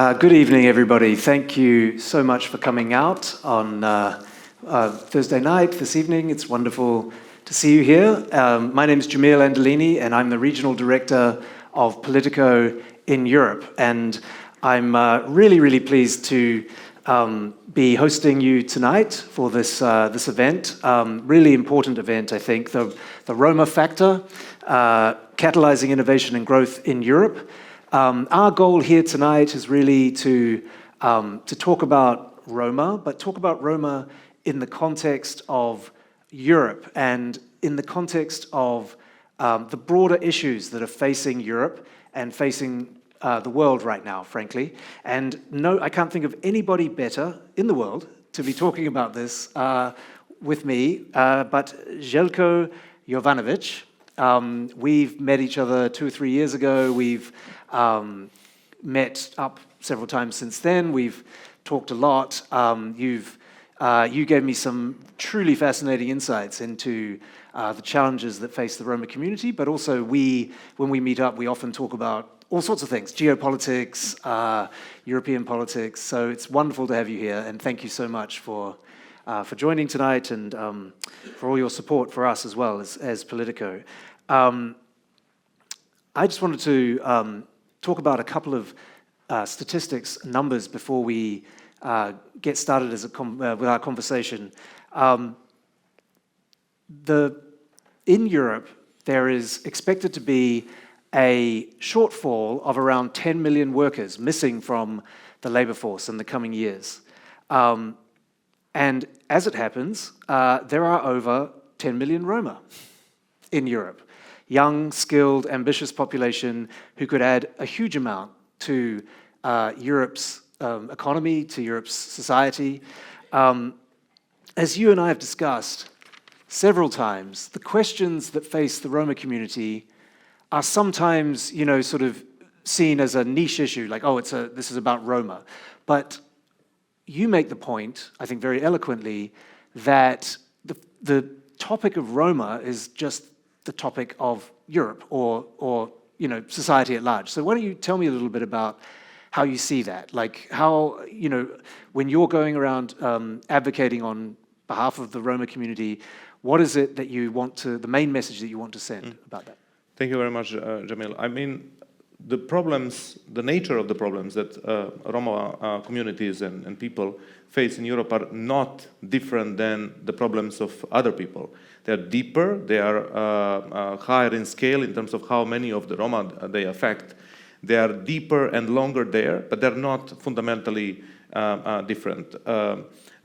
Good evening, everybody. Thank you so much for coming out on Thursday night, this evening. It's wonderful to see you here. My name is Jamil Andolini, and I'm the Regional Director of Politico in Europe. And I'm really pleased to be hosting you tonight for this event. Really important event, I think, the Roma Factor, catalyzing innovation and growth in Europe. Our goal here tonight is really to talk about Roma, but talk about Roma in the context of Europe and in the context of the broader issues that are facing Europe and facing the world right now, frankly. And no, I can't think of anybody better in the world to be talking about this with me, but Željko Jovanović. We've met each other 2 or 3 years ago. We've met up several times since then. We've talked a lot. You gave me some truly fascinating insights into the challenges that face the Roma community, but also when we meet up, we often talk about all sorts of things, geopolitics, European politics. So it's wonderful to have you here, and thank you so much for joining tonight and for all your support for us as well as Politico. I just wanted to talk about a couple of statistics, numbers, before we get started with our conversation. In Europe, there is expected to be a shortfall of around 10 million workers missing from the labor force in the coming years. And as it happens, there are over 10 million Roma in Europe. Young, skilled, ambitious population who could add a huge amount to Europe's economy, to Europe's society. As you and I have discussed several times, the questions that face the Roma community are sometimes, sort of seen as a niche issue, like, oh, this is about Roma. But you make the point, I think very eloquently, that the topic of Roma is just the topic of Europe or society at large. So why don't you tell me a little bit about how you see that? Like how, when you're going around advocating on behalf of the Roma community, what is it that you want to, the main message that you want to send about that? Thank you very much, Jamil. I mean, the nature of the problems that Roma communities and people face in Europe are not different than the problems of other people. They are deeper, they are higher in scale in terms of how many of the Roma they affect. They are deeper and longer there, but they're not fundamentally different.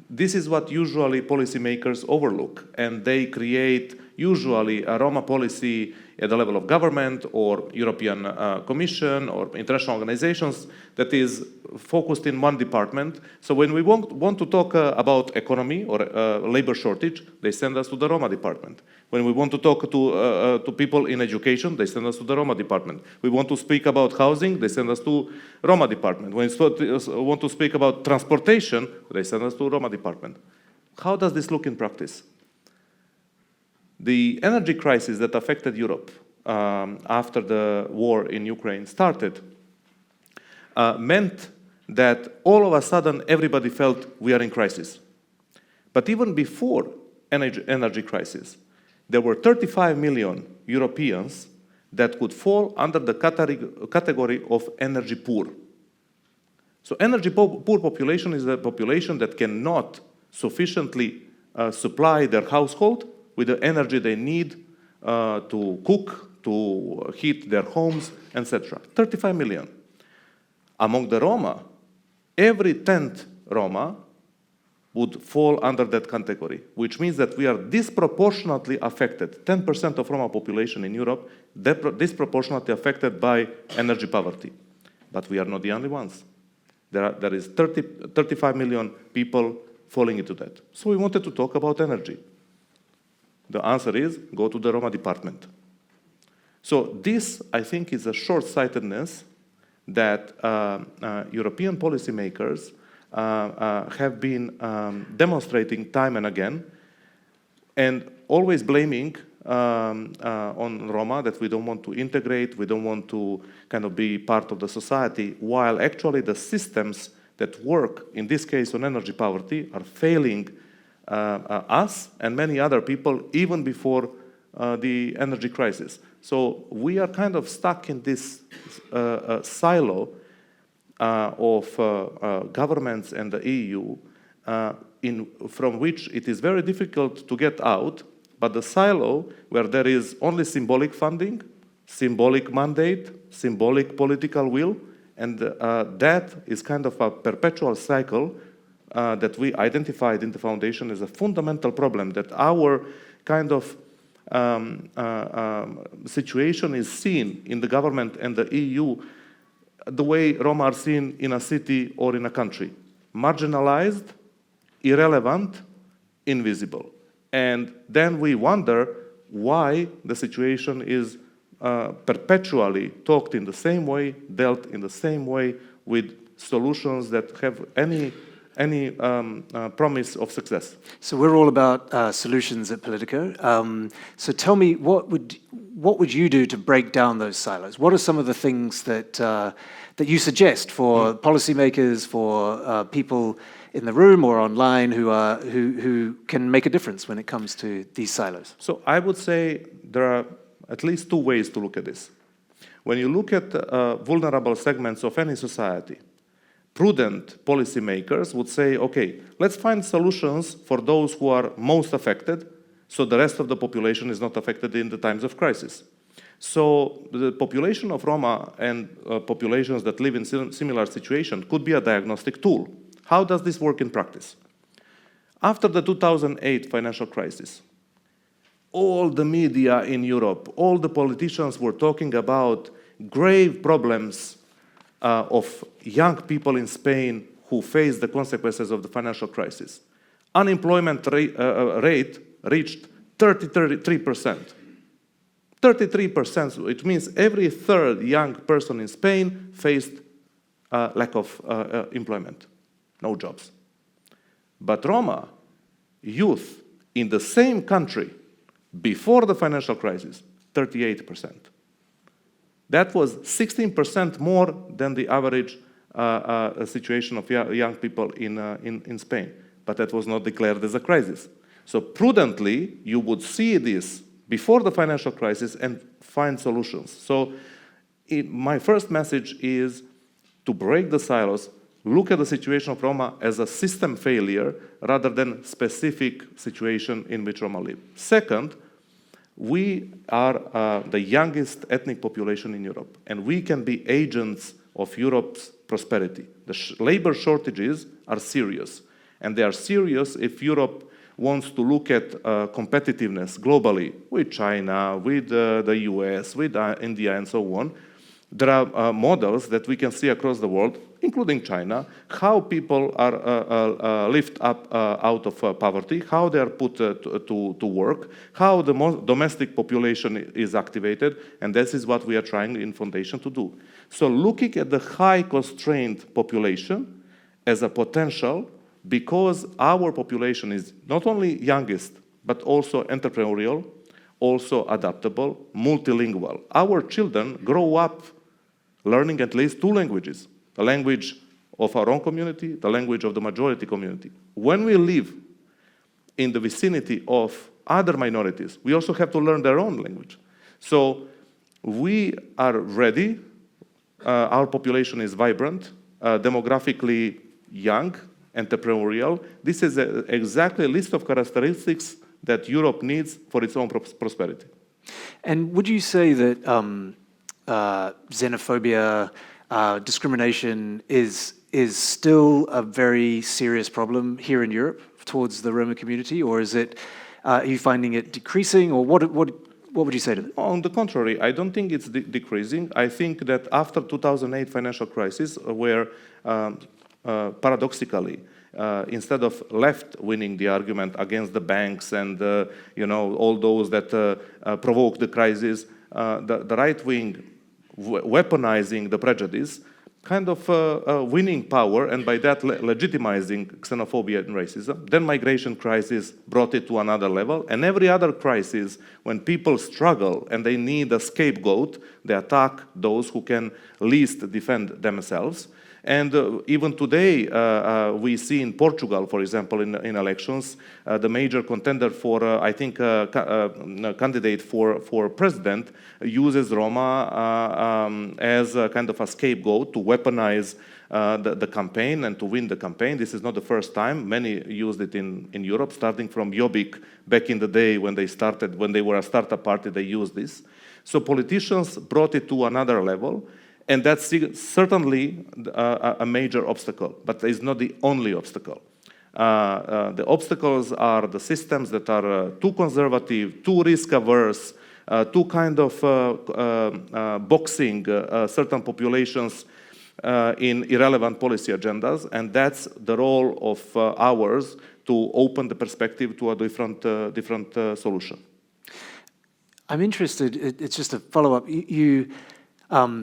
This is what usually policymakers overlook, and they create usually a Roma policy at the level of government or European Commission or international organizations that is focused in one department. So when we want to talk about economy or labor shortage, they send us to the Roma department. When we want to talk to people in education, they send us to the Roma department. We want to speak about housing, they send us to Roma department. When we want to speak about transportation, they send us to Roma department. How does this look in practice? The energy crisis that affected Europe after the war in Ukraine started meant that all of a sudden everybody felt we are in crisis. But even before energy crisis, there were 35 million Europeans that could fall under the category of energy poor. So energy poor population is a population that cannot sufficiently supply their household with the energy they need to cook, to heat their homes, etc. 35 million. Among the Roma, every 10th Roma would fall under that category, which means that we are disproportionately affected. 10% of Roma population in Europe, disproportionately affected by energy poverty. But we are not the only ones. There is 35 million people falling into that. So we wanted to talk about energy. The answer is, go to the Roma department. So this, I think, is a short-sightedness that European policymakers have been demonstrating time and again, and always blaming on Roma, that we don't want to integrate, we don't want to kind of be part of the society, while actually the systems that work, in this case on energy poverty, are failing us and many other people even before the energy crisis. So we are kind of stuck in this silo of governments and the EU, from which it is very difficult to get out, but the silo where there is only symbolic funding, symbolic mandate, symbolic political will, and that is kind of a perpetual cycle that we identified in the foundation as a fundamental problem, that our kind of situation is seen in the government and the EU the way Roma are seen in a city or in a country. Marginalized, irrelevant, invisible. And then we wonder why the situation is perpetually talked in the same way, dealt in the same way, with solutions that have any promise of success. So we're all about solutions at Politico. So tell me, what would you do to break down those silos? What are some of the things that that you suggest for policymakers, for people in the room or online who can make a difference when it comes to these silos? So I would say there are at least two ways to look at this. When you look at vulnerable segments of any society, prudent policymakers would say, okay, let's find solutions for those who are most affected, so the rest of the population is not affected in the times of crisis. So the population of Roma and populations that live in similar situations could be a diagnostic tool. How does this work in practice? After the 2008 financial crisis, all the media in Europe, all the politicians were talking about grave problems of young people in Spain who face the consequences of the financial crisis. Unemployment rate reached 33%. 33%, it means every third young person in Spain faced lack of employment, no jobs. But Roma youth in the same country before the financial crisis, 38%. That was 16% more than the average situation of young people in Spain. But that was not declared as a crisis. So prudently, you would see this before the financial crisis and find solutions. So my first message is to break the silos, look at the situation of Roma as a system failure rather than specific situation in which Roma live. Second, we are the youngest ethnic population in Europe, and we can be agents of Europe's prosperity. The labor shortages are serious, and they are serious if Europe wants to look at competitiveness globally with China, with the US, with India, and so on. There are models that we can see across the world, including China, how people are lifted up out of poverty, how they are put to work, how the domestic population is activated, and this is what we are trying in Foundation to do. So looking at the high constrained population as a potential, because our population is not only youngest, but also entrepreneurial, also adaptable, multilingual. Our children grow up learning at least two languages, the language of our own community, the language of the majority community. When we live in the vicinity of other minorities, we also have to learn their own language. So we are ready. Our population is vibrant, demographically young, entrepreneurial. This is exactly a list of characteristics that Europe needs for its own prosperity. And would you say that xenophobia, discrimination is still a very serious problem here in Europe towards the Roma community, or is it? Are you finding it decreasing, or what would you say to that? On the contrary, I don't think it's decreasing. I think that after 2008 financial crisis, where paradoxically, instead of left winning the argument against the banks and all those that provoked the crisis, the right wing weaponizing the prejudice, kind of winning power, and by that legitimizing xenophobia and racism. Then migration crisis brought it to another level, and every other crisis, when people struggle and they need a scapegoat, they attack those who can least defend themselves. And even today, we see in Portugal, for example, in elections, the major contender for, I think, candidate for president uses Roma as a kind of a scapegoat to weaponize the campaign and to win the campaign. This is not the first time. Many used it in Europe, starting from Jobbik back in the day when they were a startup party, they used this. So politicians brought it to another level. And that's certainly a major obstacle, but it's not the only obstacle. The obstacles are the systems that are too conservative, too risk-averse, too kind of boxing certain populations in irrelevant policy agendas, and that's the role of ours to open the perspective to a different solution. I'm interested, it's just a follow-up. You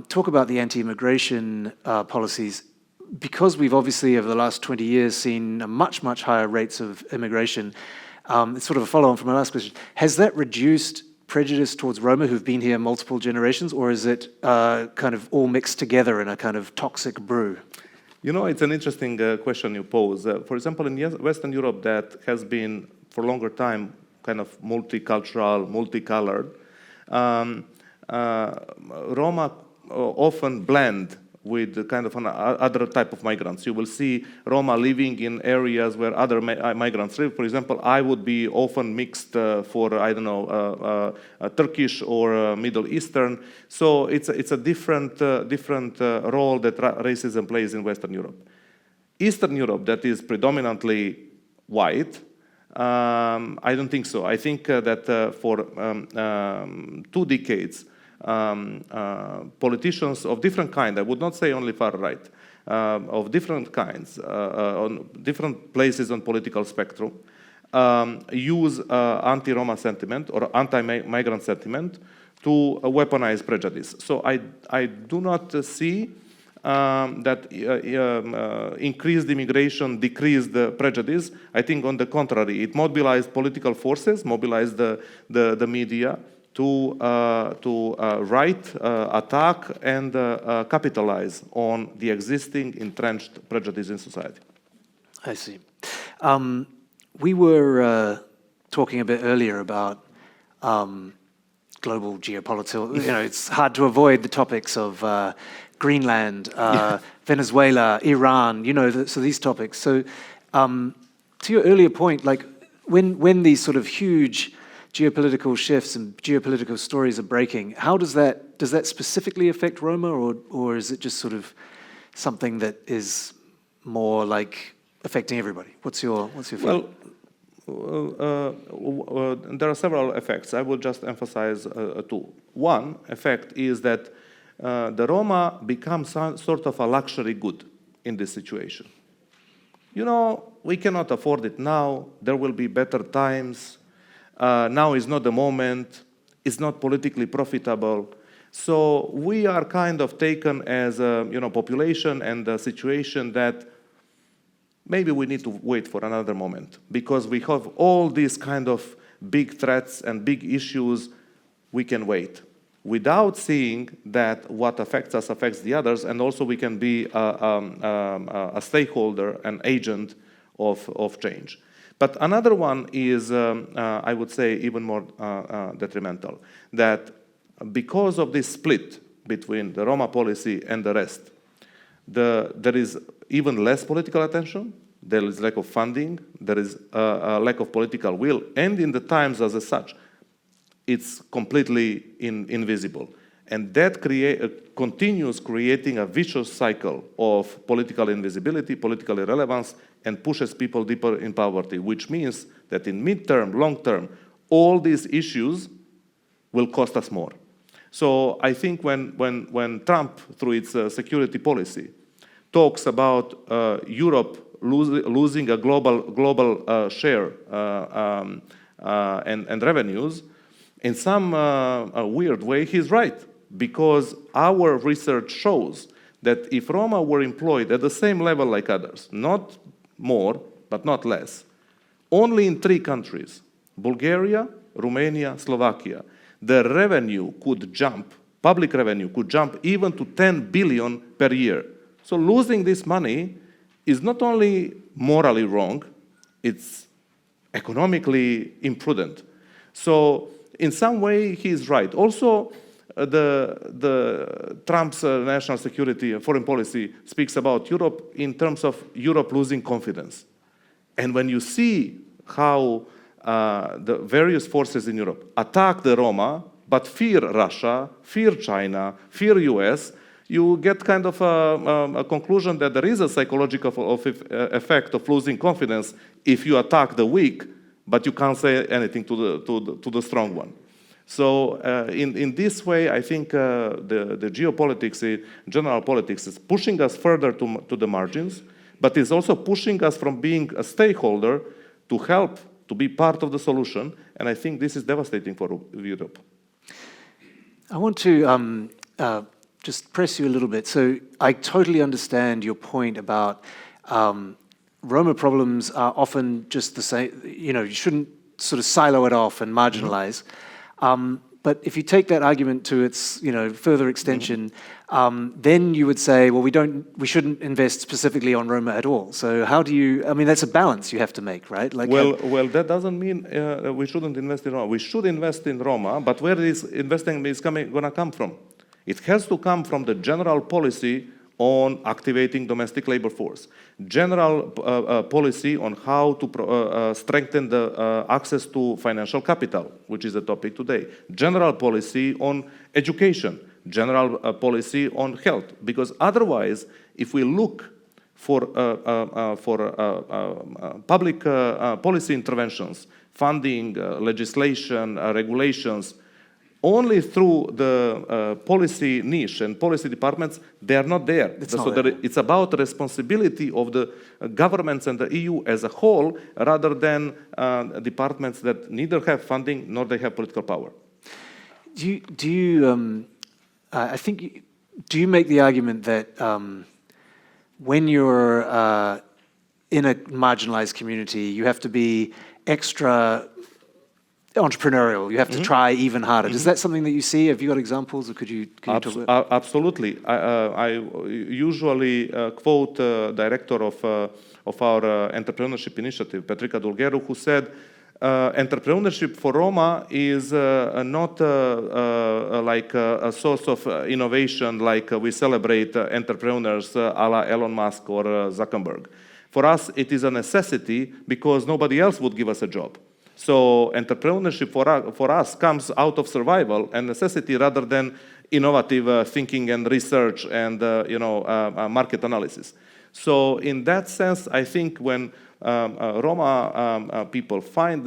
talk about the anti-immigration policies. Because we've obviously, over the last 20 years, seen much, much higher rates of immigration, it's sort of a follow-on from my last question. Has that reduced prejudice towards Roma who've been here multiple generations, or is it kind of all mixed together in a kind of toxic brew? You know, it's an interesting question you pose. For example, in Western Europe, that has been, for a longer time, kind of multicultural, multicolored. Roma often blend with the kind of other type of migrants. You will see Roma living in areas where other migrants live. For example, I would be often mixed for, I don't know, Turkish or Middle Eastern. So it's a different role that racism plays in Western Europe. Eastern Europe, that is predominantly white, I don't think so. I think that for 2 decades, politicians of different kind, I would not say only far right, of different kinds, on different places on political spectrum, use anti-Roma sentiment or anti-migrant sentiment to weaponize prejudice. So I do not see that increased immigration decreased the prejudice. I think on the contrary, it mobilized political forces, mobilized the media to write, attack, and capitalize on the existing entrenched prejudice in society. I see. We were talking a bit earlier about global geopolitics. You know, it's hard to avoid the topics of Greenland, Venezuela, Iran. You know, so these topics. So, to your earlier point, like when these sort of huge geopolitical shifts and geopolitical stories are breaking, how does that specifically affect Roma, or is it just sort of something that is more like affecting everybody? What's your feeling? Well, there are several effects. I will just emphasize 2. One effect is that the Roma become sort of a luxury good in this situation. You know, we cannot afford it now. There will be better times. Now is not the moment. It's not politically profitable. So we are kind of taken as a population and a situation that maybe we need to wait for another moment because we have all these kind of big threats and big issues. We can wait without seeing that what affects us affects the others, and also we can be a stakeholder, an agent of change. But another one is, I would say, even more detrimental, that because of this split between the Roma policy and the rest, there is even less political attention, there is lack of funding, there is a lack of political will, and in the times as such, it's completely invisible. And that continues creating a vicious cycle of political invisibility, political irrelevance, and pushes people deeper in poverty, which means that in mid-term, long-term, all these issues will cost us more. So I think when Trump, through its security policy, talks about Europe losing a global share and revenues, in some weird way, he's right, because our research shows that if Roma were employed at the same level like others, not more, but not less, only in 3 countries, Bulgaria, Romania, Slovakia, the revenue could jump, public revenue could jump even to 10 billion per year. So losing this money is not only morally wrong, it's economically imprudent. So in some way, he is right. Also, the Trump's national security and foreign policy speaks about Europe in terms of Europe losing confidence. And when you see how the various forces in Europe attack the Roma, but fear Russia, fear China, fear US, you get kind of a conclusion that there is a psychological effect of losing confidence if you attack the weak, but you can't say anything to the strong one. So in this way, I think the geopolitics, general politics, is pushing us further to the margins, but is also pushing us from being a stakeholder to help, to be part of the solution, and I think this is devastating for Europe. I want to just press you a little bit. So I totally understand your point about Roma problems are often just the same, you shouldn't sort of silo it off and marginalize. But if you take that argument to its further extension, then you would say, well, we shouldn't invest specifically on Roma at all. So how do you? I mean, that's a balance you have to make, right? Like well, that doesn't mean we shouldn't invest in Roma. We should invest in Roma, but where is investing is going to come from? It has to come from the general policy on activating domestic labor force, general policy on how to strengthen the access to financial capital, which is the topic today, general policy on education, general policy on health, because otherwise, if we look for public policy interventions, funding, legislation, regulations, only through the policy niche and policy departments, they are not there. It's about the responsibility of the governments and the EU as a whole, rather than departments that neither have funding nor they have political power. Do you make the argument that when you're in a marginalized community, you have to be extra entrepreneurial, you have to try even harder? Is that something that you see? Have you got examples, or could you talk about? Absolutely. I usually quote the director of our entrepreneurship initiative, Petrica Dulgheru, who said, entrepreneurship for Roma is not like a source of innovation, like we celebrate entrepreneurs a la Elon Musk or Zuckerberg. For us, it is a necessity because nobody else would give us a job. So entrepreneurship for us comes out of survival and necessity rather than innovative thinking and research and market analysis. So in that sense, I think when Roma people find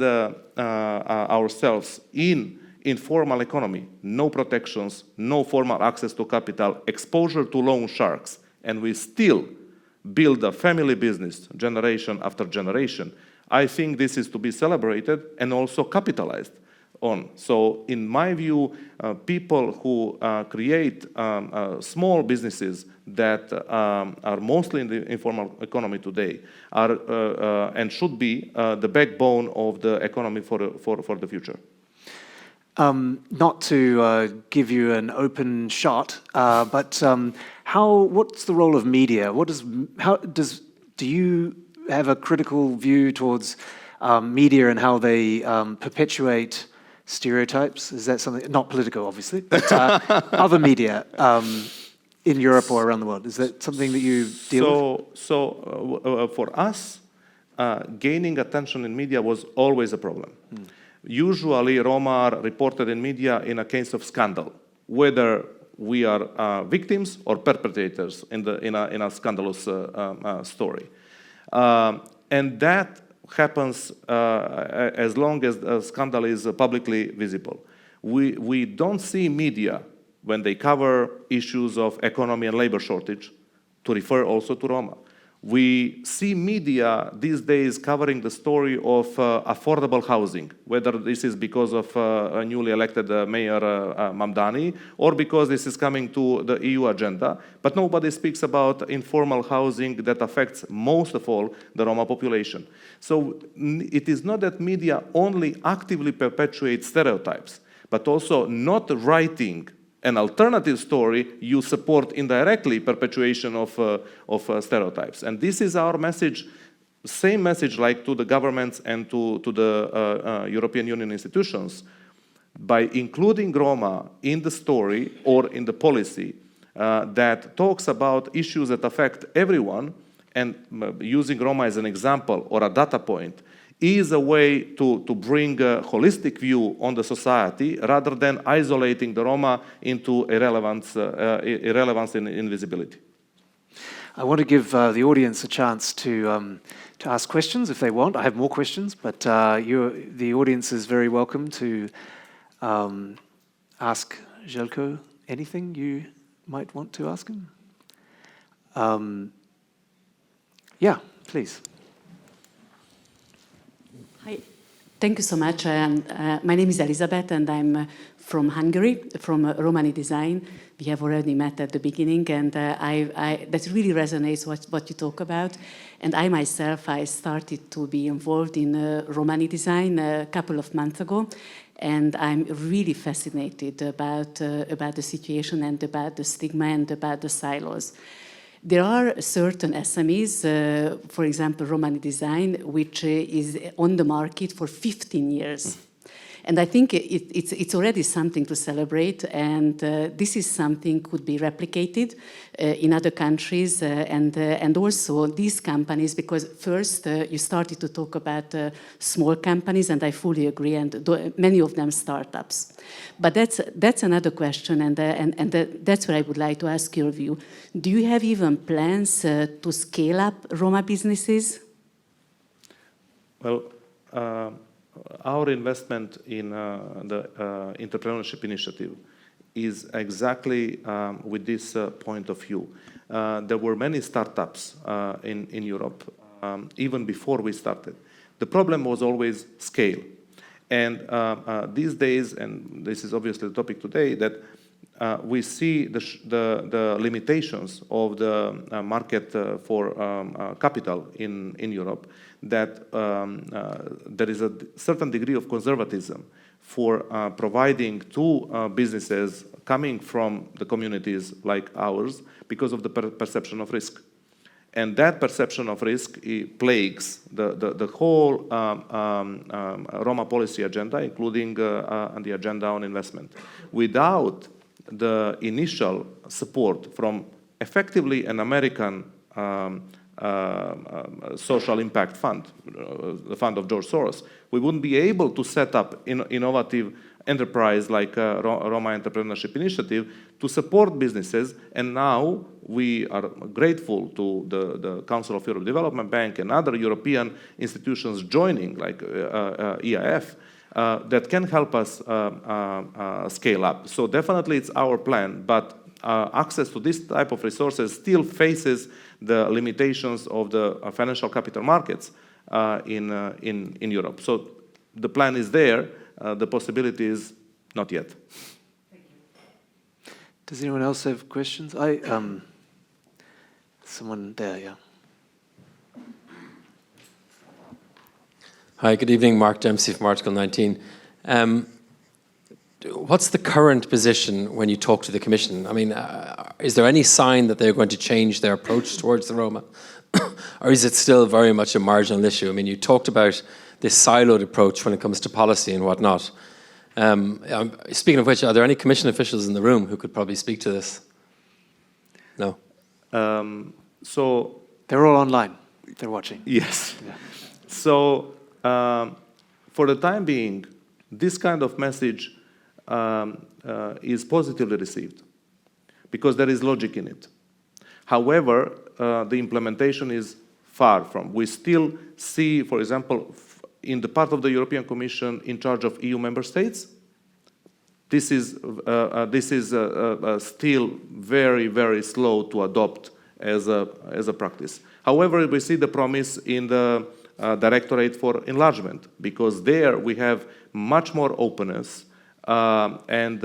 ourselves in informal economy, no protections, no formal access to capital, exposure to loan sharks, and we still build a family business generation after generation, I think this is to be celebrated and also capitalized on. So in my view, people who create small businesses that are mostly in the informal economy today are and should be the backbone of the economy for the future. Not to give you an open shot, but what's the role of media? Do you have a critical view towards media and how they perpetuate stereotypes? Is that something, not Politico, obviously, but other media in Europe or around the world? Is that something that you deal with? So for us, gaining attention in media was always a problem. Usually, Roma are reported in media in a case of scandal, whether we are victims or perpetrators in a scandalous story. And that happens as long as the scandal is publicly visible. We don't see media, when they cover issues of economy and labor shortage, to refer also to Roma. We see media these days covering the story of affordable housing, whether this is because of a newly elected Mayor Mamdani, or because this is coming to the EU agenda. But nobody speaks about informal housing that affects most of all the Roma population. So it is not that media only actively perpetuate stereotypes, but also not writing an alternative story, you support indirectly perpetuation of stereotypes. And this is our message, same message like to the governments and to the European Union institutions. By including Roma in the story or in the policy that talks about issues that affect everyone, and using Roma as an example or a data point, is a way to bring a holistic view on the society rather than isolating the Roma into irrelevance and invisibility. I want to give the audience a chance to ask questions if they want. I have more questions, but the audience is very welcome to ask Željko anything you might want to ask him. Yeah, please. Hi, thank you so much. My name is Elizabeth, and I'm from Hungary, from Romani Design. We have already met at the beginning, and that really resonates what you talk about. And I myself, I started to be involved in Romani Design a couple of months ago, and I'm really fascinated about the situation and about the stigma and about the silos. There are certain SMEs, for example, Romani Design, which is on the market for 15 years. And I think it's already something to celebrate, and this is something could be replicated in other countries, and also these companies, because first you started to talk about small companies, and I fully agree, and many of them startups. But that's another question, and that's what I would like to ask your view. Do you have even plans to scale up Roma businesses? Well, our investment in the entrepreneurship initiative is exactly with this point of view. There were many startups in Europe even before we started. The problem was always scale. And these days, and this is obviously the topic today, that we see the limitations of the market for capital in Europe, that there is a certain degree of conservatism for providing to businesses coming from the communities like ours because of the perception of risk. And that perception of risk plagues the whole Roma policy agenda, including the agenda on investment. Without the initial support from effectively an American social impact fund, the fund of George Soros, we wouldn't be able to set up innovative enterprise like Roma Entrepreneurship Initiative to support businesses. And now we are grateful to the Council of Europe Development Bank and other European institutions joining, like EIF, that can help us scale up. So definitely it's our plan, but access to this type of resources still faces the limitations of the financial capital markets in Europe. So the plan is there, the possibility is not yet. Thank you. Does anyone else have questions? Someone there, yeah. Hi, good evening. Mark Dempsey from Article 19. What's the current position when you talk to the Commission? I mean, is there any sign that they're going to change their approach towards the Roma? Or is it still very much a marginal issue? I mean, you talked about this siloed approach when it comes to policy and whatnot. Speaking of which, are there any Commission officials in the room who could probably speak to this? No? So they're all online. They're watching. Yes. Yeah. So for the time being, this kind of message is positively received because there is logic in it. However, the implementation is far from. We still see, for example, in the part of the European Commission in charge of EU member states, this is still very, very slow to adopt as a practice. However, we see the promise in the Directorate for Enlargement, because there we have much more openness and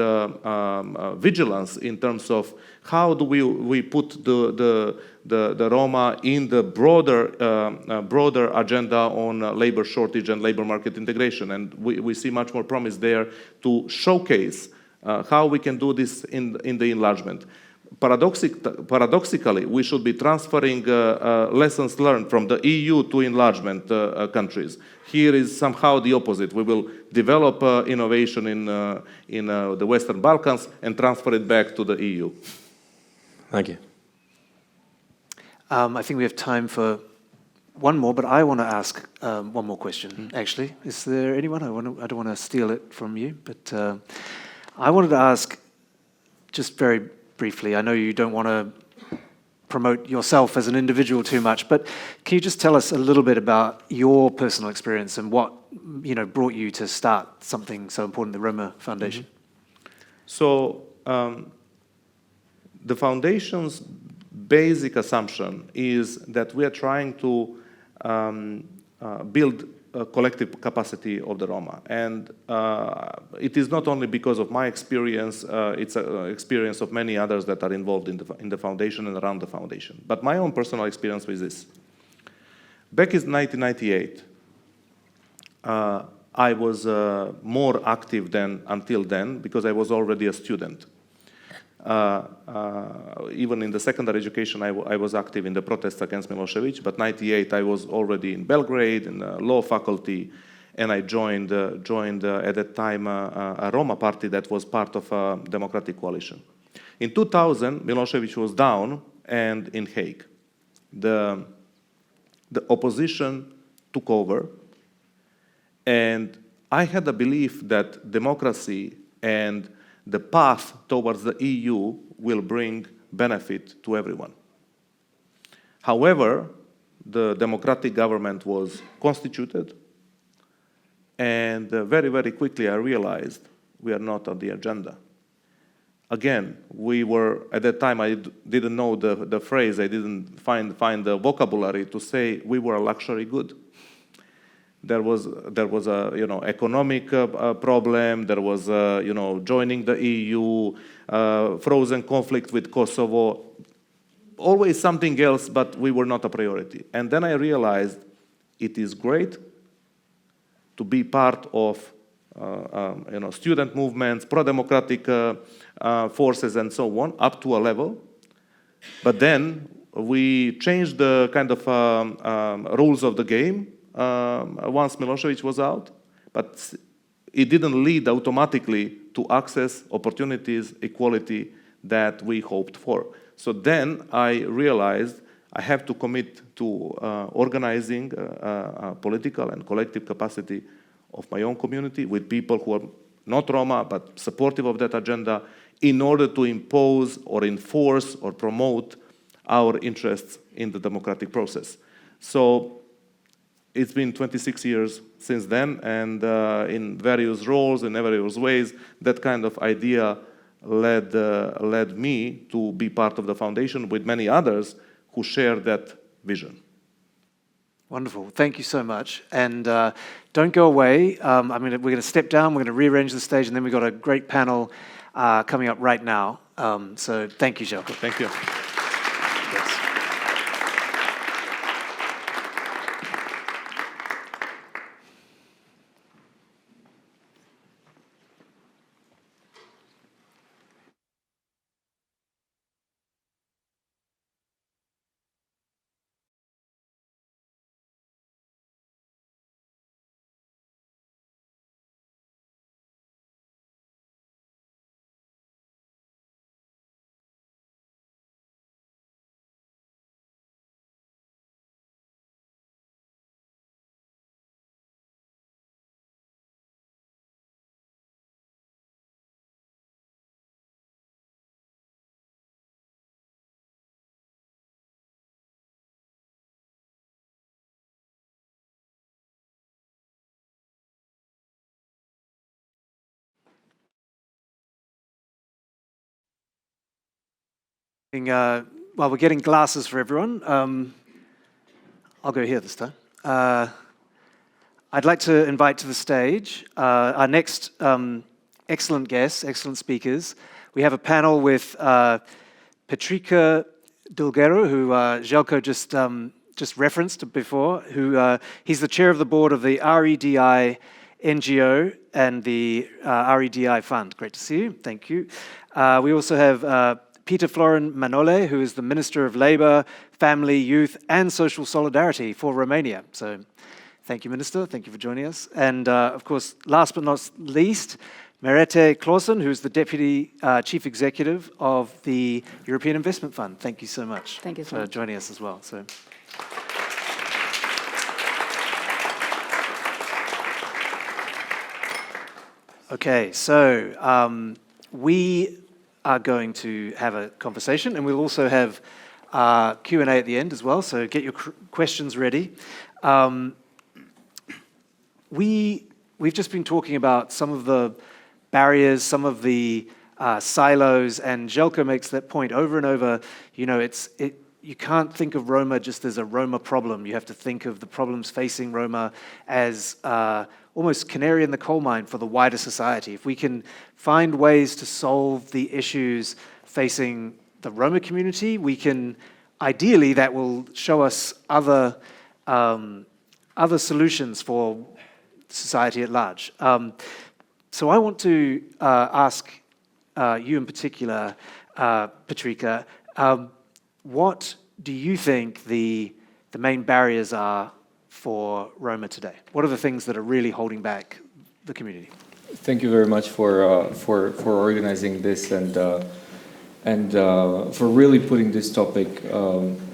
vigilance in terms of how do we put the Roma in the broader agenda on labor shortage and labor market integration. And we see much more promise there to showcase how we can do this in the enlargement. Paradoxically, we should be transferring lessons learned from the EU to enlargement countries. Here is somehow the opposite. We will develop innovation in the Western Balkans and transfer it back to the EU. Thank you. I think we have time for one more, but I want to ask one more question, actually. Is there anyone? I don't want to steal it from you, but I wanted to ask, just very briefly, I know you don't want to promote yourself as an individual too much, but can you just tell us a little bit about your personal experience and what brought you to start something so important, the Roma Foundation? So the foundation's basic assumption is that we are trying to build a collective capacity of the Roma. And it is not only because of my experience, it's an experience of many others that are involved in the foundation and around the foundation. But my own personal experience with this. Back in 1998, I was more active than until then because I was already a student. Even in the secondary education, I was active in the protests against Milosevic, but 98 I was already in Belgrade in the law faculty, and I joined at that time a Roma party that was part of a democratic coalition. In 2000, Milosevic was down and in Hague. The opposition took over, and I had a belief that democracy and the path towards the EU will bring benefit to everyone. However, the democratic government was constituted, and very, very quickly I realized we are not on the agenda. Again, we were, at that time I didn't know the phrase, I didn't find the vocabulary to say we were a luxury good. There was a economic problem. There was joining the EU, frozen conflict with Kosovo, always something else, but we were not a priority. And then I realized it is great to be part of student movements, pro-democratic forces, and so on, up to a level. But then we changed the kind of rules of the game. Once Milosevic was out, but it didn't lead automatically to access, opportunities, equality that we hoped for. So then I realized I have to commit to organizing a political and collective capacity of my own community with people who are not Roma but supportive of that agenda in order to impose or enforce or promote our interests in the democratic process. So it's been 26 years since then, and in various roles, in various ways, that kind of idea led me to be part of the foundation with many others who share that vision. Wonderful. Thank you so much. And don't go away. We're going to step down, we're going to rearrange the stage, and then we've got a great panel coming up right now. So thank you, Željko. Thank you. Yes. While we're getting glasses for everyone, I'll go here this time. I'd like to invite to the stage our next excellent guests, excellent speakers. We have a panel with Patrica Dulguero, who Željko just referenced before, who he's the chair of the board of the REDI NGO and the REDI Fund. Great to see you. Thank you. We also have Peter Florin Manole, who is the Minister of Labour, Family, Youth and Social Solidarity for Romania. So thank you, Minister. Thank you for joining us. And of course, last but not least, Merete Clausen, who is the Deputy Chief Executive of the European Investment Fund. Thank you so much for joining us as well. So. Okay, so we are going to have a conversation, and we'll also have Q&A at the end as well, so get your questions ready. We've just been talking about some of the barriers, some of the silos, and Željko makes that point over and over. You know, you can't think of Roma just as a Roma problem. You have to think of the problems facing Roma as almost canary in the coal mine for the wider society. If we can find ways to solve the issues facing the Roma community, we can, ideally, that will show us other solutions for society at large. So I want to ask you in particular, Patrica, what do you think the main barriers are for Roma today? What are the things that are really holding back the community? Thank you very much for organizing this and for really putting this topic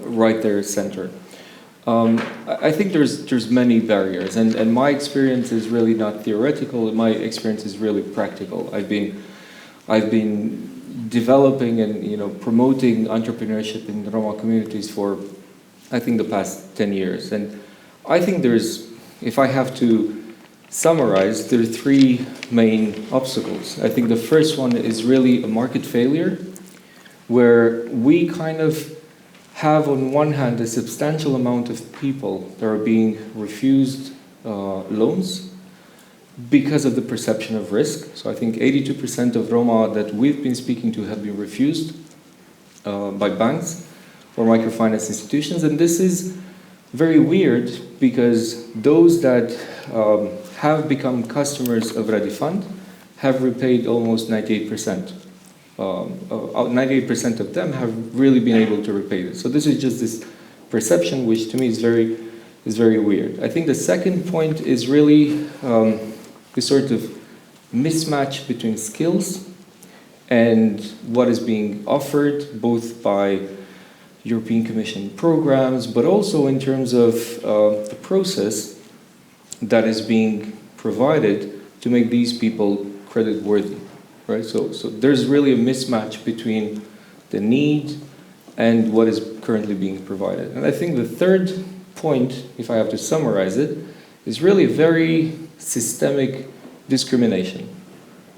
right there center. I think there's many barriers, and my experience is really not theoretical. My experience is really practical. I've been developing and promoting entrepreneurship in the Roma communities for, I think, the past 10 years. And I think if I have to summarize, there are three main obstacles. I think the first one is really a market failure, where we kind of have on one hand a substantial amount of people that are being refused loans because of the perception of risk. So I think 82% of Roma that we've been speaking to have been refused by banks or microfinance institutions. And this is very weird because those that have become customers of Ready Fund have repaid almost 98%. 98% of them have really been able to repay this. So this is just this perception, which to me is very weird. I think the second point is really this sort of mismatch between skills and what is being offered, both by European Commission programs, but also in terms of the process that is being provided to make these people credit worthy. Right? So there's really a mismatch between the need and what is currently being provided. And I think the third point, if I have to summarize it, is really very systemic discrimination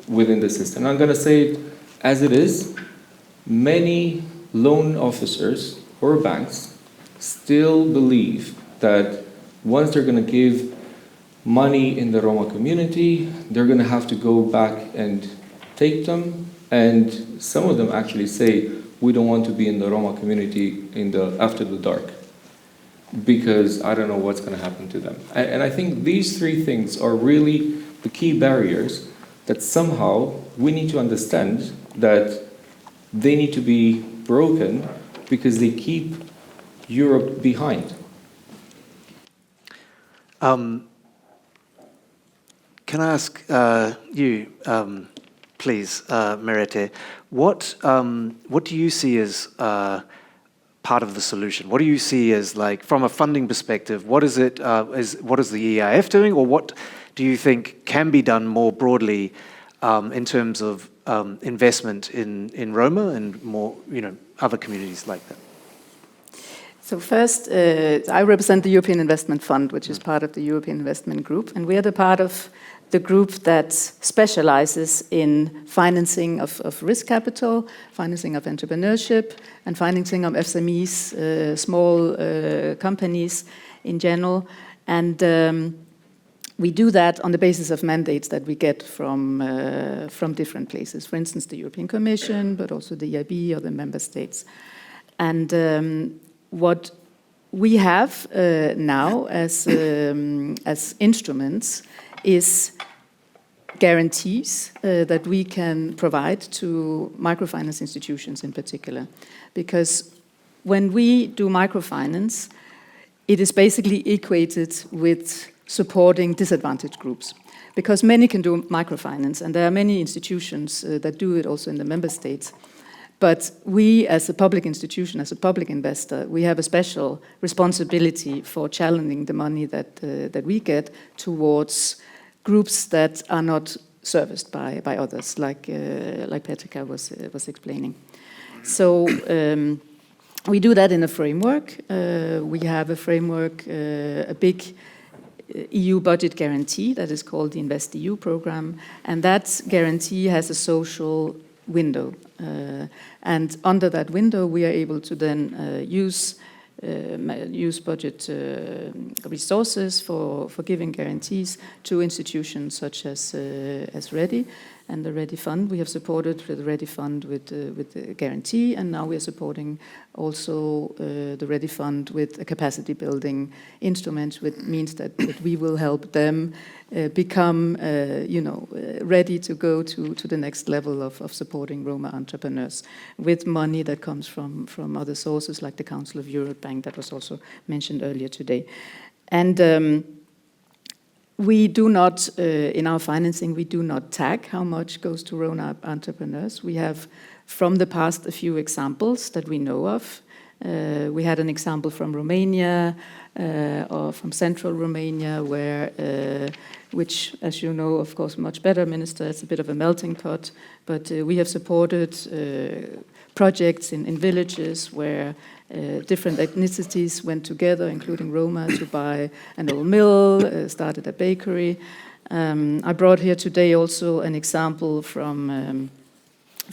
within the system. And I'm going to say it as it is. Many loan officers or banks still believe that once they're going to give money in the Roma community, they're going to have to go back and take them, and some of them actually say, we don't want to be in the Roma community after the dark, because I don't know what's going to happen to them. And I think these three things are really the key barriers that somehow we need to understand that they need to be broken because they keep Europe behind. Can I ask you, please, Merete, what do you see as part of the solution? What do you see as, like, from a funding perspective, what is it? What is the EIF doing, or what do you think can be done more broadly in terms of investment in Roma and more, other communities like that? So first, I represent the European Investment Fund, which is part of the European Investment Group, and we are the part of the group that specializes in financing of risk capital, financing of entrepreneurship, and financing of SMEs, small companies, in general. And we do that on the basis of mandates that we get from different places. For instance, the European Commission, but also the EIB or the member states. And what we have now as instruments is guarantees that we can provide to microfinance institutions in particular. Because when we do microfinance, it is basically equated with supporting disadvantaged groups. Because many can do microfinance, and there are many institutions that do it also in the member states. But we, as a public institution, as a public investor, we have a special responsibility for channeling the money that we get towards groups that are not serviced by others, like Petrika was explaining. So we do that in a framework. We have a framework, a big EU budget guarantee that is called the InvestEU program, and that guarantee has a social window. And under that window, we are able to then use budget resources for giving guarantees to institutions such as READY and the READY Fund. We have supported the READY Fund with the guarantee, and now we are supporting also the READY Fund with a capacity building instrument, which means that we will help them become ready to go to the next level of supporting Roma entrepreneurs with money that comes from other sources like the Council of Europe Bank that was also mentioned earlier today. And we do not, in our financing, we do not tag how much goes to Roma entrepreneurs. We have from the past a few examples that we know of. We had an example from Romania or from central Romania where which, as you know, of course, much better, Minister, it's a bit of a melting pot, but we have supported projects in villages where different ethnicities went together, including Roma, to buy an old mill, started a bakery. I brought here today also an example from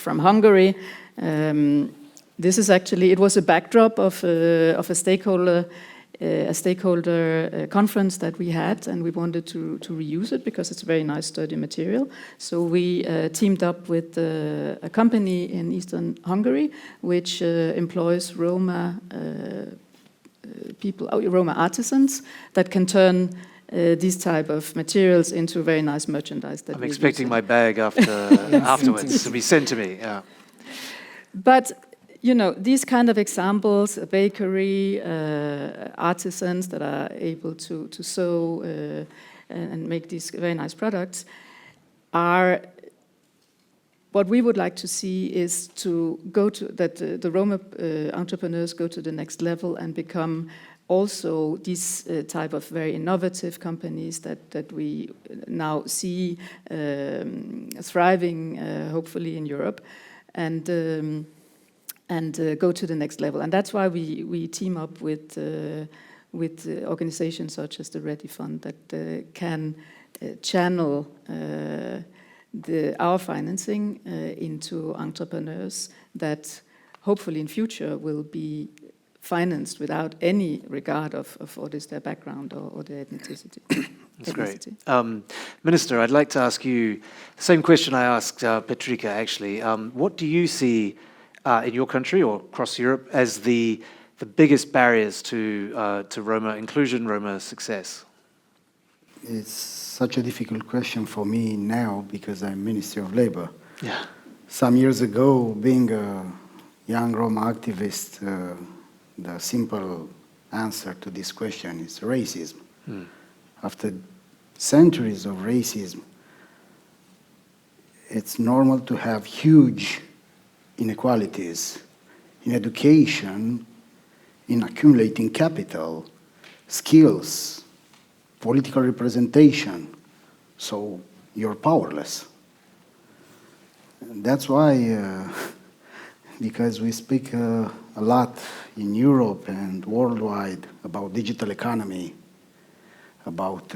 Hungary. This is actually, it was a backdrop of a stakeholder conference that we had, and we wanted to reuse it because it's a very nice sturdy material. So we teamed up with a company in eastern Hungary which employs Roma people, Roma artisans that can turn these type of materials into very nice merchandise. That I'm expecting my bag afterwards to be sent to me. Yeah. But you know, these kind of examples, a bakery, artisans that are able to sew and make these very nice products, are what we would like to see is to go to that the Roma entrepreneurs go to the next level and become also these type of very innovative companies that we now see thriving, hopefully in Europe, and go to the next level. And that's why we team up with organizations such as the READY Fund that can channel our financing into entrepreneurs that hopefully in future will be financed without any regard of what is their background or their ethnicity. That's great. Minister, I'd like to ask you the same question I asked Petrika, actually. What do you see in your country or across Europe as the biggest barriers to Roma inclusion, Roma success? It's such a difficult question for me now because I'm Minister of Labour. Yeah. Some years ago, being a young Roma activist, the simple answer to this question is racism. After centuries of racism, it's normal to have huge inequalities in education, in accumulating capital, skills, political representation, so you're powerless. And that's why, because we speak a lot in Europe and worldwide about digital economy, about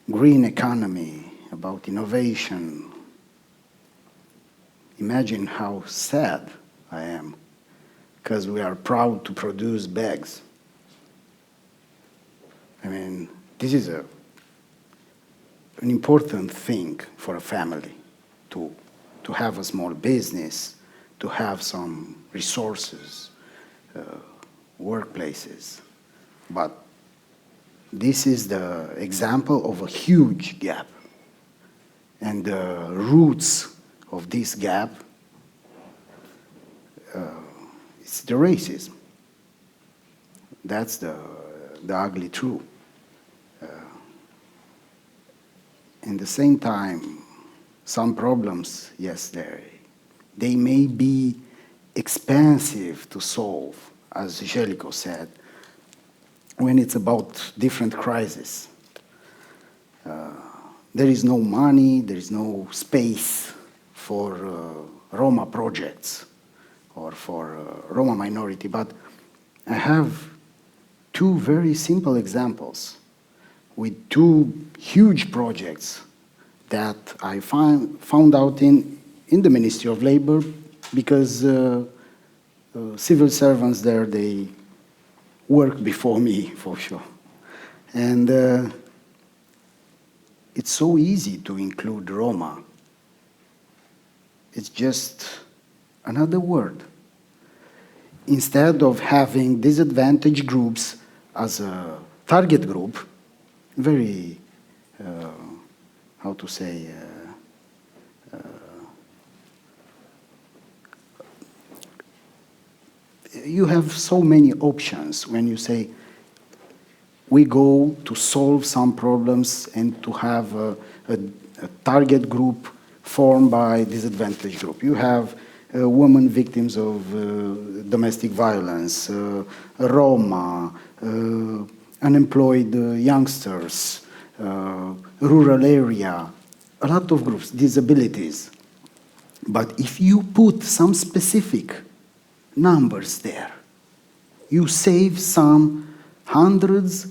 green economy, about innovation. Imagine how sad I am, because we are proud to produce bags. I mean, this is an important thing for a family to have a small business, to have some resources, workplaces. But this is the example of a huge gap. And the roots of this gap, it's the racism. That's the ugly truth. At the same time, some problems, yes, they may be expensive to solve, as Željko said, when it's about different crises. There is no money, there is no space for Roma projects or for Roma minority, but I have two very simple examples with two huge projects that I found out in the Ministry of Labor, because civil servants there, they worked before me, for sure. And it's so easy to include Roma. It's just another word. Instead of having disadvantaged groups as a target group, very, how to say, you have so many options when you say, we go to solve some problems and to have a target group formed by disadvantaged group. You have women victims of domestic violence, Roma, unemployed youngsters, rural area, a lot of groups, disabilities. But if you put some specific numbers there, you save some hundreds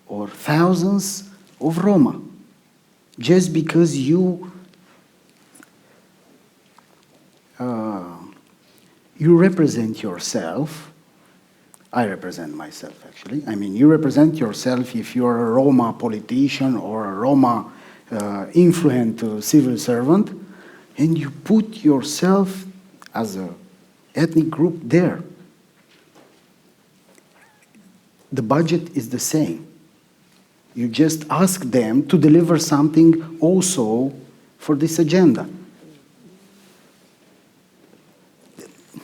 or thousands of Roma, just because you represent yourself. I represent myself, actually. I mean, you represent yourself if you're a Roma politician or a Roma influent civil servant, and you put yourself as an ethnic group there. The budget is the same. You just ask them to deliver something also for this agenda.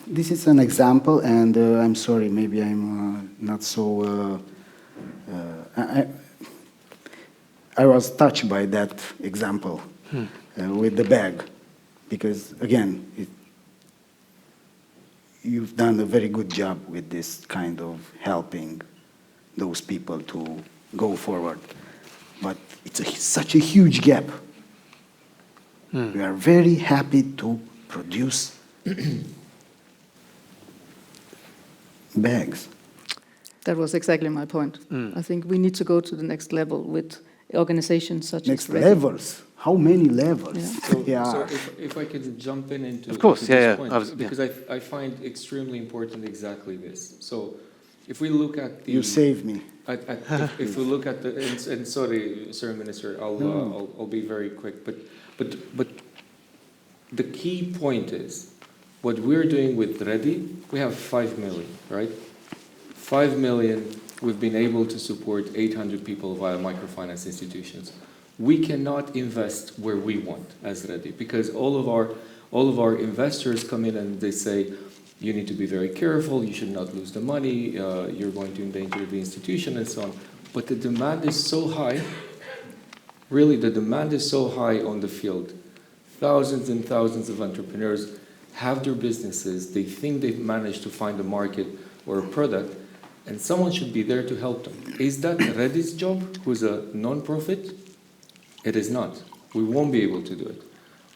This is an example, and I'm sorry, maybe I'm not so... I was touched by that example with the bag, because, again, you've done a very good job with this kind of helping those people to go forward. But it's such a huge gap. We are very happy to produce bags. That was exactly my point. I think we need to go to the next level with organizations such Next as Ready. levels? How many levels? Yeah. So if I could jump into Of course, to this yeah, point, because I find extremely important exactly this. So if we look at the... You save me. If we look at the... And sorry, Sir Minister, I'll be very quick. But the key point is, what we're doing with Ready, we have 5 million, right? 5 million, we've been able to support 800 people via microfinance institutions. We cannot invest where we want as Ready, because all of our investors come in and they say, you need to be very careful, you should not lose the money, you're going to endanger the institution and so on. But the demand is so high, really the demand is so high on the field. Thousands and thousands of entrepreneurs have their businesses, they think they've managed to find a market or a product, and someone should be there to help them. Is that Ready's job, who's a non-profit? It is not. We won't be able to do it.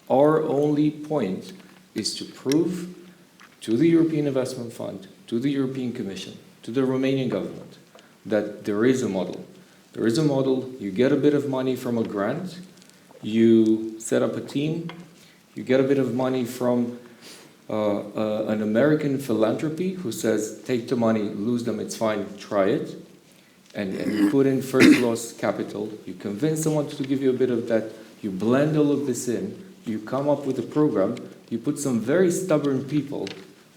Our only point is to prove to the European Investment Fund, to the European Commission, to the Romanian government, that there is a model. There is a model, you get a bit of money from a grant, you set up a team, you get a bit of money from an American philanthropy who says, take the money, lose them, it's fine, try it. and you put in first loss capital, you convince someone to give you a bit of that, you blend all of this in, you come up with a program, you put some very stubborn people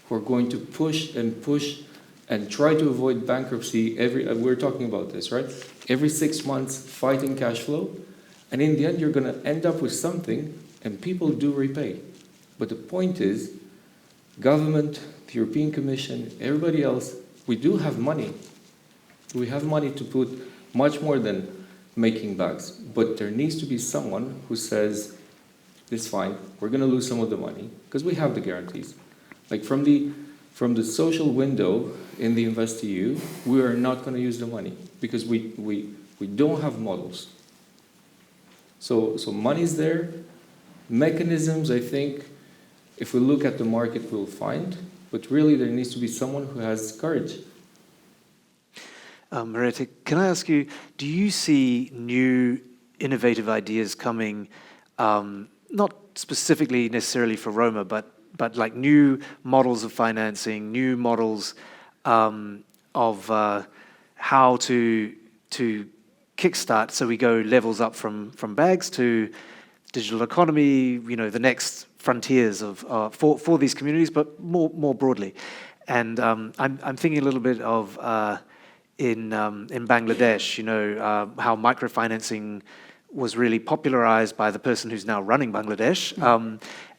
who are going to push and try to avoid bankruptcy we're talking about this, right? Every 6 months, fighting cash flow, and in the end you're going to end up with something, and people do repay. But the point is, government, the European Commission, everybody else, we do have money. We have money to put much more than making bags. But there needs to be someone who says, it's fine, we're going to lose some of the money, because we have the guarantees. Like from the social window in the InvestEU, we are not going to use the money, because we don't have models. So money's there. Mechanisms, I think, if we look at the market, we'll find. But really, there needs to be someone who has courage. Mariette, can I ask you, do you see new innovative ideas coming, not specifically necessarily for Roma, but like new models of financing, new models of how to kickstart, so we go levels up from bags to digital economy, the next frontiers for these communities, but more broadly. And I'm thinking a little bit of in Bangladesh, how microfinancing was really popularized by the person who's now running Bangladesh,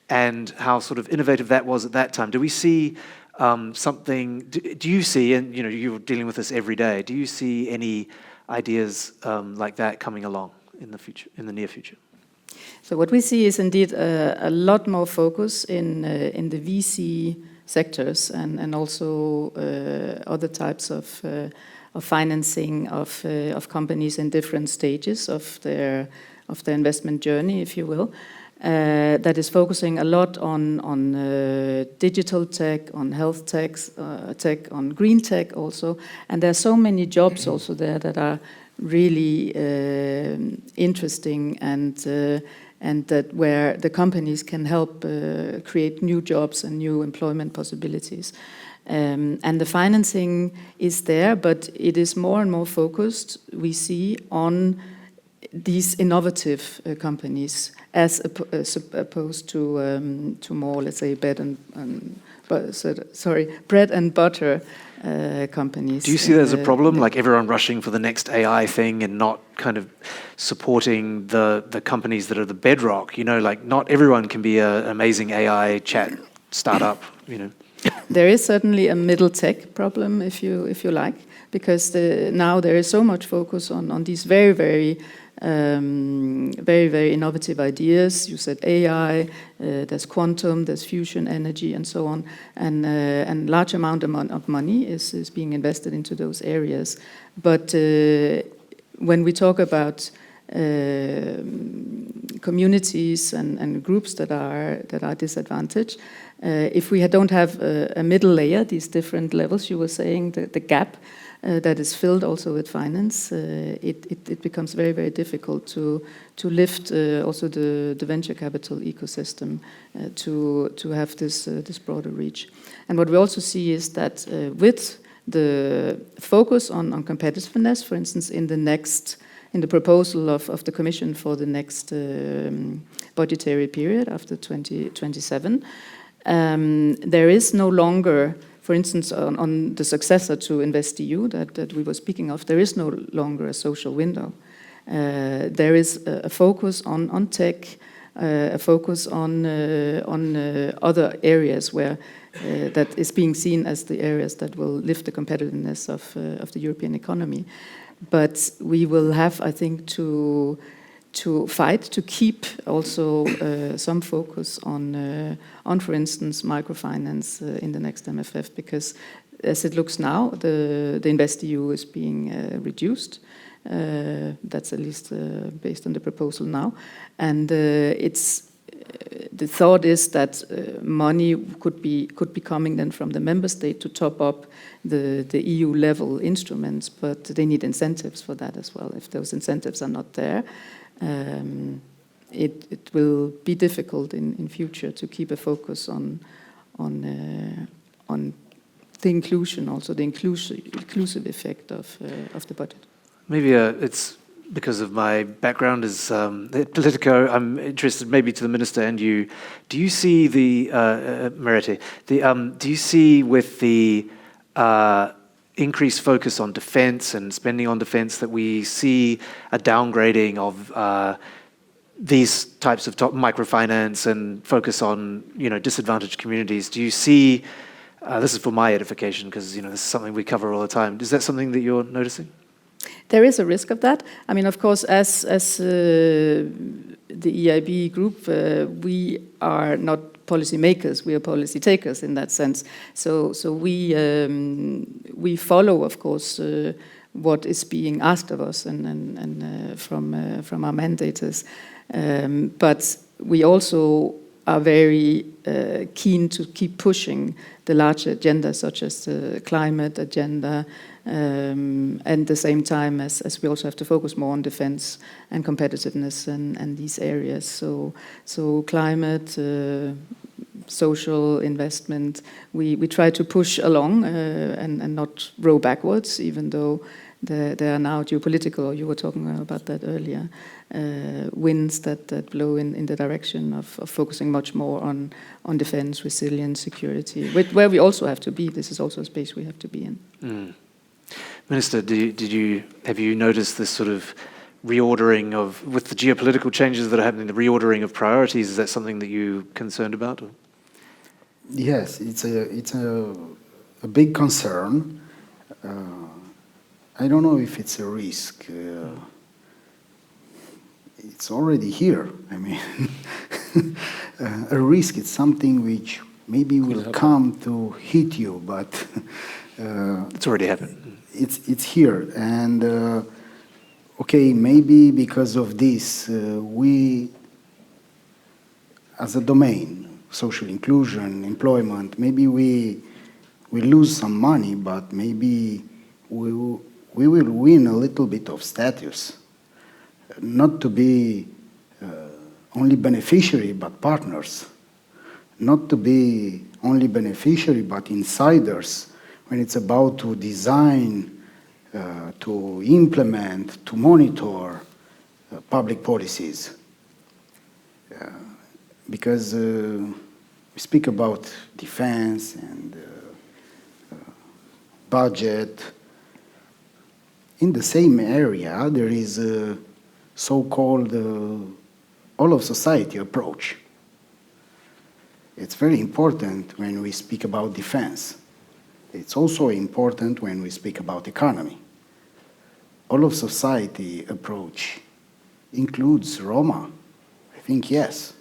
and how sort of innovative that was at that time. Do we see something? Do you see, and you're dealing with this every day, do you see any ideas like that coming along in the future, in the near future? So what we see is indeed a lot more focus in the VC sectors and also other types of financing of companies in different stages of their investment journey, if you will. That is focusing a lot on digital tech, on health tech, on green tech also, and there are so many jobs also there that are really interesting and that where the companies can help create new jobs and new employment possibilities. And the financing is there, but it is more and more focused, we see, on these innovative companies as opposed to more, let's say, bread and butter companies. Do you see that as a problem, like everyone rushing for the next AI thing and not kind of supporting the companies that are the bedrock? Like not everyone can be an amazing AI chat startup, There is certainly a middle tech problem, if you like, because now there is so much focus on these very, very innovative ideas. You said AI, there's quantum, there's fusion energy, and so on, and large amount of money is being invested into those areas. But when we talk about communities and groups that are disadvantaged, if we don't have a middle layer, these different levels you were saying, the gap that is filled also with finance, it becomes very, very difficult to lift also the venture capital ecosystem to have this broader reach. And what we also see is that with the focus on competitiveness, for instance, in the proposal of the Commission for the next budgetary period after 2027, there is no longer, for instance, on the successor to InvestEU that we were speaking of, there is no longer a social window. There is a focus on tech, a focus on other areas where that is being seen as the areas that will lift the competitiveness of the European economy. But we will have, I think, to fight to keep also some focus on, for instance, microfinance in the next MFF, because as it looks now, the InvestEU is being reduced. That's at least based on the proposal now, and the thought is that money could be coming then from the member state to top up the EU level instruments, but they need incentives for that as well. If those incentives are not there, it will be difficult in future to keep a focus on the inclusion, also the inclusive effect of the budget. Maybe it's because of my background as Politico. I'm interested, maybe to the minister and you. Do you see Merete? Do you see with the increased focus on defence and spending on defence that we see a downgrading of these types of top microfinance and focus on disadvantaged communities? Do you see? This is for my edification because this is something we cover all the time. Is that something that you're noticing? There is a risk of that. I mean, of course, as the EIB group, we are not policy makers; we are policy takers in that sense. So we follow, of course, what is being asked of us and from our mandators. But we also are very keen to keep pushing the larger agenda, such as the climate agenda, and at the same time as we also have to focus more on defense and competitiveness and these areas. So climate, social investment, we try to push along and not row backwards, even though there are now geopolitical, you were talking about that earlier, winds that blow in the direction of focusing much more on defense, resilience, security, where we also have to be. This is also a space we have to be in. Mm. Minister, have you noticed this sort of reordering with the geopolitical changes that are happening, the reordering of priorities? Is that something that you're concerned about? Or? Yes, it's a big concern. I don't know if it's a risk. It's already here. I mean, a risk is something which maybe will come to hit you, but it's already happened. It's here, and okay, maybe because of this, we, as a domain, social inclusion, employment, maybe we lose some money, but maybe we will win a little bit of status, not to be only beneficiary but partners, not to be only beneficiary but insiders when it's about to design, to implement, to monitor public policies. Because we speak about defense and budget. In the same area, there is a so-called all-of-society approach. It's very important when we speak about defense. It's also important when we speak about economy. All-of-society approach includes Roma. I think yes.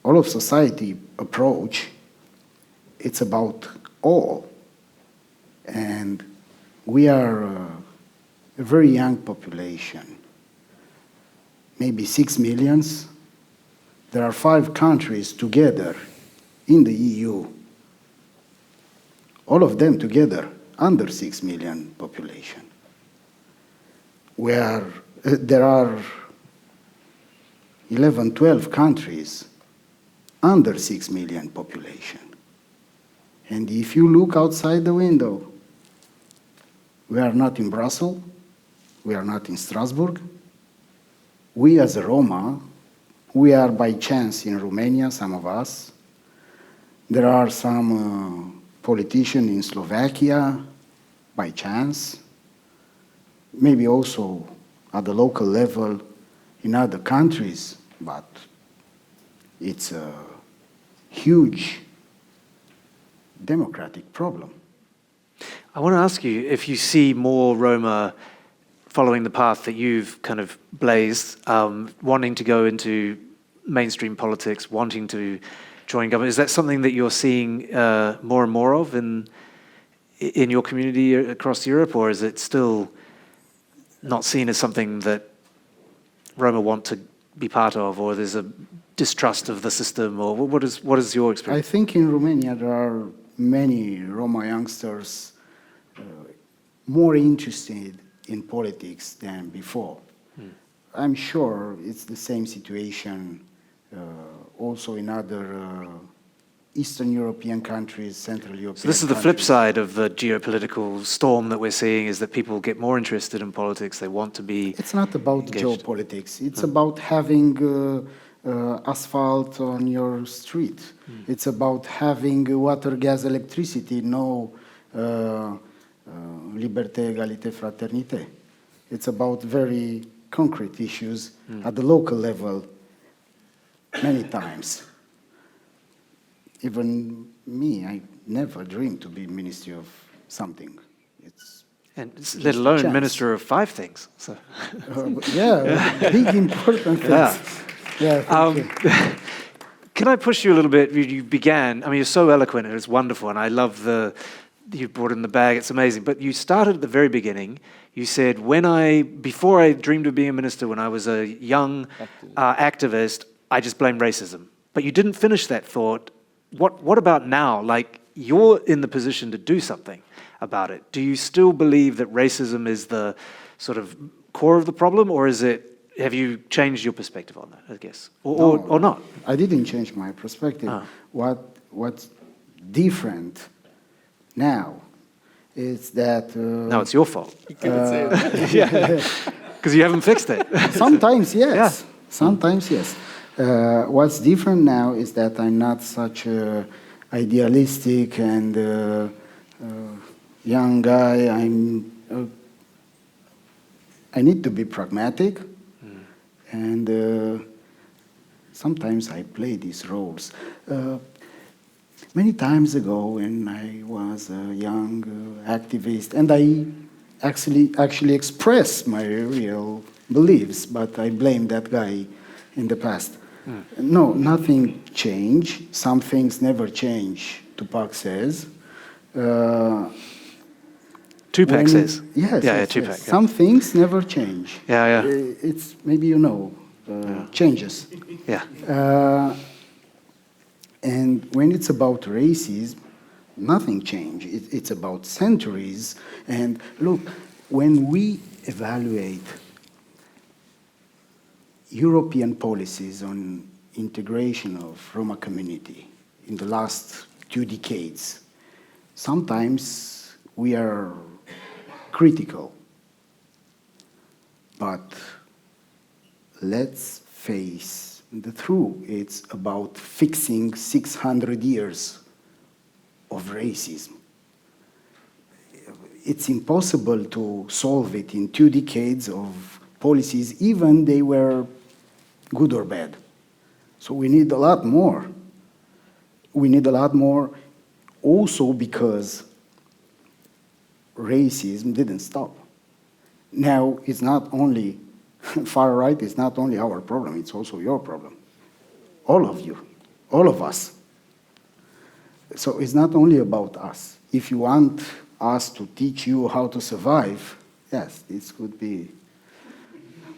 All-of-society approach, it's about all. And we are a very young population, maybe 6 million. There are 5 countries together in the EU, all of them together under 6 million population. There are 11, 12 countries under 6 million population. And if you look outside the window, we are not in Brussels, we are not in Strasbourg. We as a Roma, we are by chance in Romania, some of us. There are some politicians in Slovakia, by chance. Maybe also at the local level in other countries, but it's a huge democratic problem. I want to ask you if you see more Roma following the path that you've kind of blazed, wanting to go into mainstream politics, wanting to join government. Is that something that you're seeing more and more of in your community across Europe, or is it still not seen as something that Roma want to be part of, or there's a distrust of the system, or what is your experience? I think in Romania there are many Roma youngsters more interested in politics than before. I'm sure it's the same situation also in other Eastern European countries, Central European So this is the flip countries. side of the geopolitical storm that we're seeing, is that people get more interested in politics. They want to be. It's not about engaged. geopolitics. It's about having asphalt on your street. It's about having water, gas, electricity, no liberté, égalité, fraternité. It's about very concrete issues at the local level many times. Even me, I never dreamed to be Ministry of something. It's And let just a alone chance. minister of 5 things. So. big important things. Yeah, thank you. Can I push you a little bit? You began, I mean, you're so eloquent and it's wonderful, and I love you brought in the bag, it's amazing. But you started at the very beginning. You said, before I dreamed of being a minister, when I was a young activist, I just blamed racism. But you didn't finish that thought. What about now? Like, you're in the position to do something about it. Do you still believe that racism is the sort of core of the problem, or have you changed your perspective on that, I guess? Or not? I didn't change my perspective. What's different now is that... No, it's your fault. Because you haven't fixed it. Sometimes, yes. Yeah. Sometimes, yes. What's different now is that I'm not such a idealistic and young guy. I need to be pragmatic, and sometimes I play these roles. Many times ago, when I was a young activist, and I actually expressed my real beliefs, but I blame that guy in the past. No, nothing changed. Some things never change, Tupac says. Tupac says. Yes, Yeah, yes, Tupac. yes. Some things never change. Yeah. It's, maybe you know, changes. Yeah. And when it's about racism, nothing changed. It's about centuries. And look, when we evaluate European policies on integration of Roma community in the last 2 decades, sometimes we are critical. But let's face the truth. It's about fixing 600 years of racism. It's impossible to solve it in 2 decades of policies, even they were good or bad. So we need a lot more. We need a lot more also because racism didn't stop. Now, it's not only far right, it's not only our problem, it's also your problem. All of you, all of us. So it's not only about us. If you want us to teach you how to survive, yes, this could be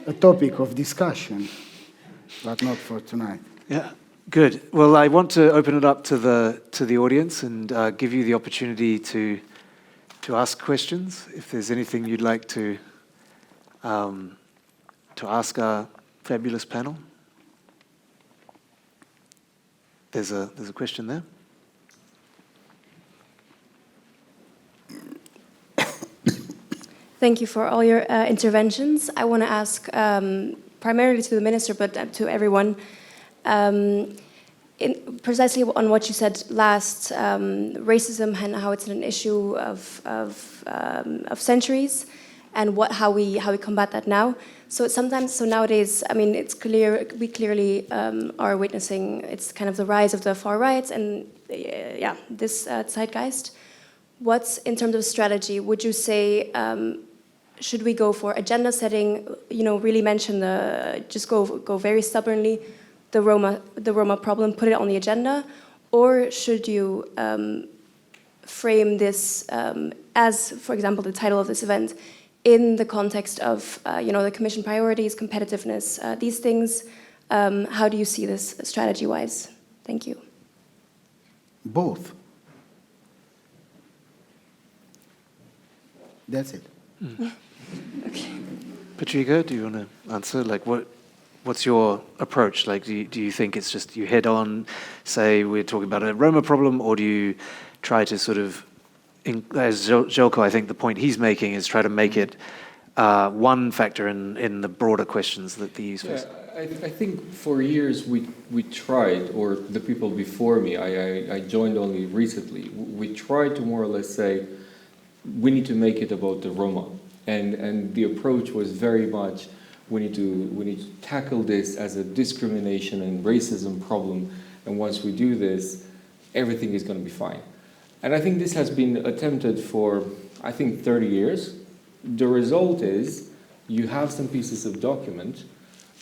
a topic of discussion, but not for tonight. Yeah, good. Well, I want to open it up to the audience and give you the opportunity to ask questions. If there's anything you'd like to ask our fabulous panel. There's a question there. Thank you for all your interventions. I want to ask primarily to the minister, but to everyone, precisely on what you said last, racism and how it's an issue of centuries, and how we combat that now. So nowadays, I mean, it's clear, we clearly are witnessing, it's kind of the rise of the far right and this zeitgeist. What's, in terms of strategy, would you say, should we go for agenda setting, really mention just go very stubbornly, the Roma problem, put it on the agenda, or should you frame this as, for example, the title of this event, in the context of, the Commission priorities, competitiveness, these things? How do you see this strategy-wise? Thank you. Both. That's it. Okay. Patricia, do you want to answer? Like, what What's your approach? Like, do you think it's just you head on, say we're talking about a Roma problem, or do you try to sort of, as Željko, I think the point he's making is try to make it one factor in the broader questions that the EU's face? I think for years we tried, or the people before me, I joined only recently, we tried to more or less say, we need to make it about the Roma. And the approach was very much, we need to tackle this as a discrimination and racism problem, and once we do this, everything is going to be fine. And I think this has been attempted for, I think, 30 years. The result is you have some pieces of document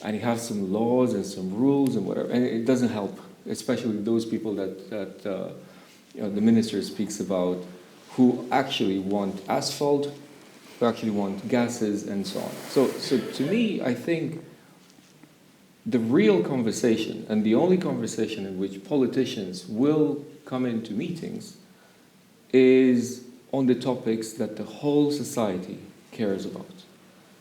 and you have some laws and some rules and whatever, and it doesn't help, especially those people that the minister speaks about, who actually want asphalt, who actually want gases and so on. So to me, I think the real conversation, and the only conversation in which politicians will come into meetings, is on the topics that the whole society cares about.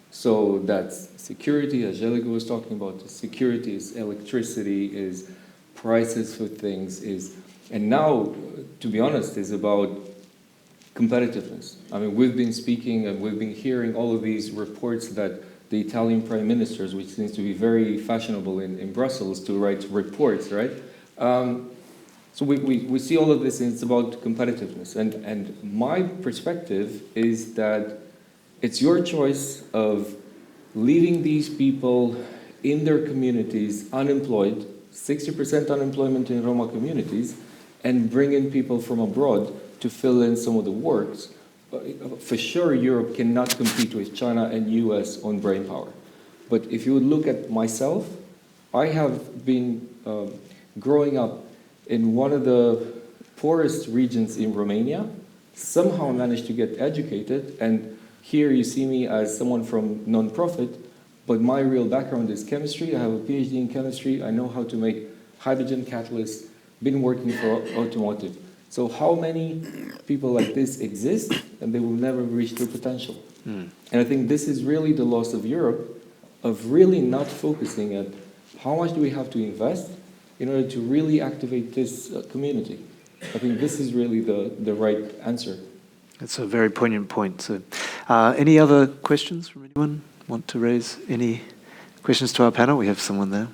So that's security, as Željko was talking about. The security is electricity, is prices for things, and now, to be honest, is about competitiveness. I mean, we've been speaking and we've been hearing all of these reports that the Italian prime ministers, which seems to be very fashionable in Brussels to write reports, right? So we see all of this, and it's about competitiveness. And my perspective is that it's your choice of leaving these people in their communities unemployed, 60% unemployment in Roma communities, and bringing people from abroad to fill in some of the works. For sure, Europe cannot compete with China and US on brainpower. But if you would look at myself, I have been growing up in one of the poorest regions in Romania, somehow managed to get educated, and here you see me as someone from non-profit, but my real background is chemistry. I have a PhD in chemistry. I know how to make hydrogen catalysts, been working for automotive. So how many people like this exist, and they will never reach their potential? And I think this is really the loss of Europe, of really not focusing at how much do we have to invest in order to really activate this community. I think this is really the right answer. That's a very poignant point. So, any other questions from anyone? Want to raise any questions to our panel? We have someone there.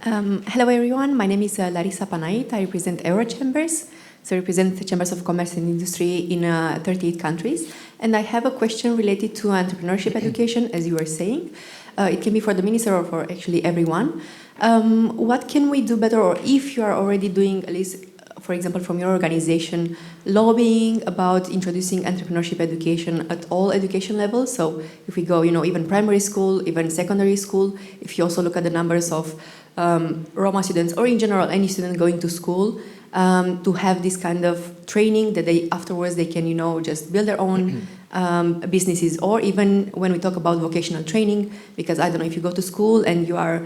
Hello everyone, my name is Larisa Panait. I represent Eurochambers, so I represent the Chambers of Commerce and Industry in 38 countries. And I have a question related to entrepreneurship education, as you were saying. It can be for the minister or for actually everyone. What can we do better, or if you are already doing, at least, for example, from your organization, lobbying about introducing entrepreneurship education at all education levels? So if we go, even primary school, even secondary school, if you also look at the numbers of Roma students, or in general, any student going to school, to have this kind of training that afterwards they can, just build their own businesses, or even when we talk about vocational training, because I don't know, if you go to school and you are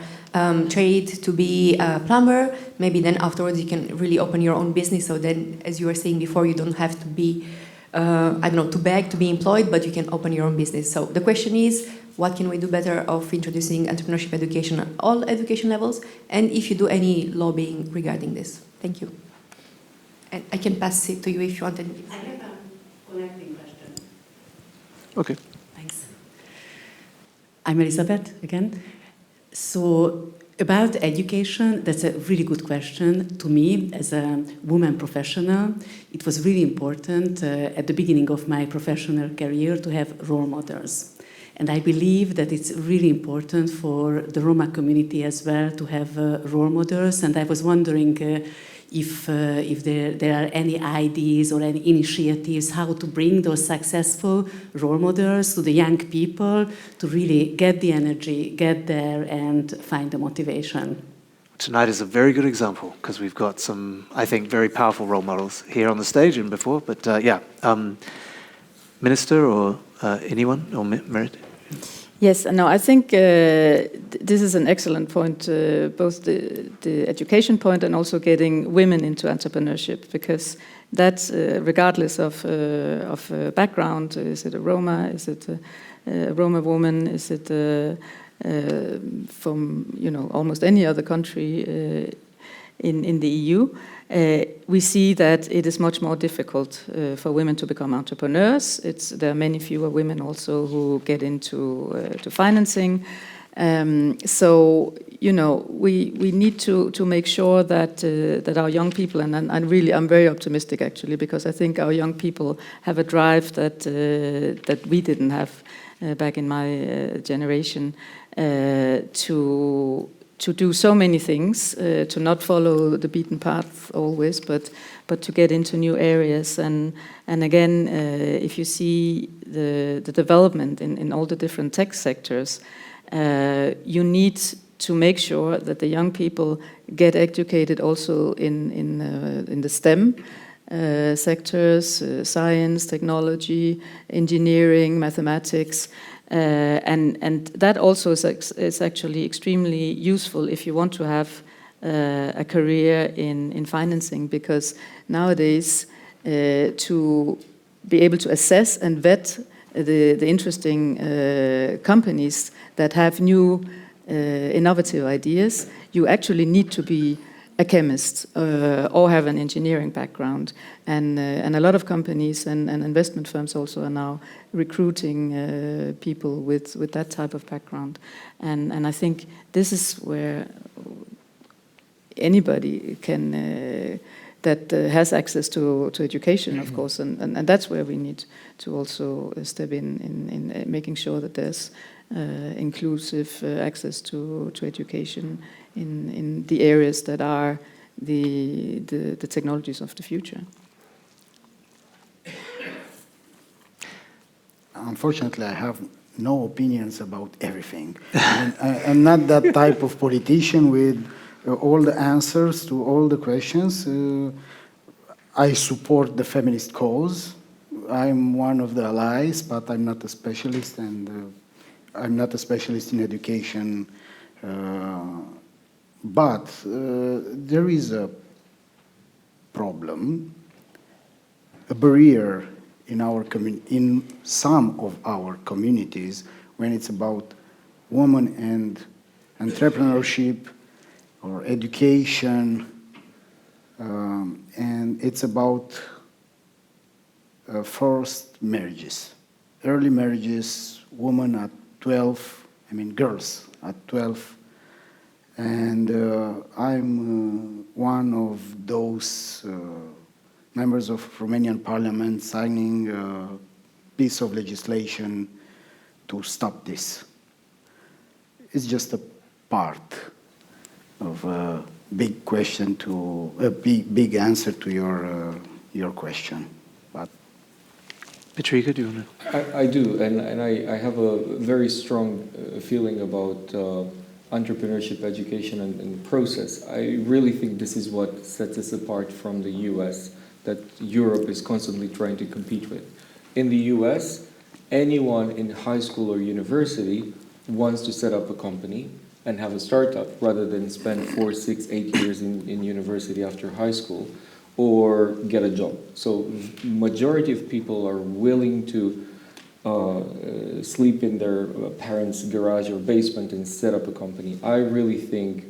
trained to be a plumber, maybe then afterwards you can really open your own business. So then, as you were saying before, you don't have to be, to beg to be employed, but you can open your own business. So the question is, what can we do better of introducing entrepreneurship education at all education levels? And if you do any lobbying regarding this. Thank you. And I can pass it to you if you want. I have a connecting question. Okay. Thanks. I'm Elizabeth again. So about education, that's a really good question. To me, as a woman professional, it was really important at the beginning of my professional career to have role models. And I believe that it's really important for the Roma community as well to have role models. And I was wondering if there are any ideas or any initiatives how to bring those successful role models to the young people to really get the energy, get there, and find the motivation. Tonight is a very good example because we've got some, I think, very powerful role models here on the stage and before. But Minister or anyone or Merit? Yes, no, I think this is an excellent point, both the education point and also getting women into entrepreneurship, because that's regardless of background. Is it a Roma? Is it a Roma woman? Is it from almost any other country in the EU? We see that it is much more difficult for women to become entrepreneurs. There are many fewer women also who get into to financing. So we need to make sure that our young people, and I'm very optimistic actually, because I think our young people have a drive that we didn't have back in my generation, to do so many things, to not follow the beaten path always, but to get into new areas. And again, if you see the development in all the different tech sectors, you need to make sure that the young people get educated also in the STEM sectors, science, technology, engineering, mathematics. And that also is actually extremely useful if you want to have a career in financing, because nowadays to be able to assess and vet the interesting companies that have new innovative ideas, you actually need to be a chemist or have an engineering background, and a lot of companies and investment firms also are now recruiting people with that type of background, and I think this is where anybody can that has access to education, of course, and that's where we need to also step in making sure that there's inclusive access to education in the areas that are the technologies of the future. Unfortunately, I have no opinions about everything. I'm not that type of politician with all the answers to all the questions. I support the feminist cause. I'm one of the allies, but I'm not a specialist, and I'm not a specialist in education. But there is a problem, a barrier in some of our communities when it's about women and entrepreneurship or education, and it's about forced marriages, early marriages, women at 12, girls at 12. And I'm one of those members of Romanian parliament signing a piece of legislation to stop this. It's just a part of a big question a big answer to your question. But Patricia, do you want to? I do, and I have a very strong feeling about entrepreneurship education and process. I really think this is what sets us apart from the US, that Europe is constantly trying to compete with. In the US, anyone in high school or university wants to set up a company and have a startup rather than spend 4, 6, 8 years in university after high school or get a job. So majority of people are willing to sleep in their parents' garage or basement and set up a company. I really think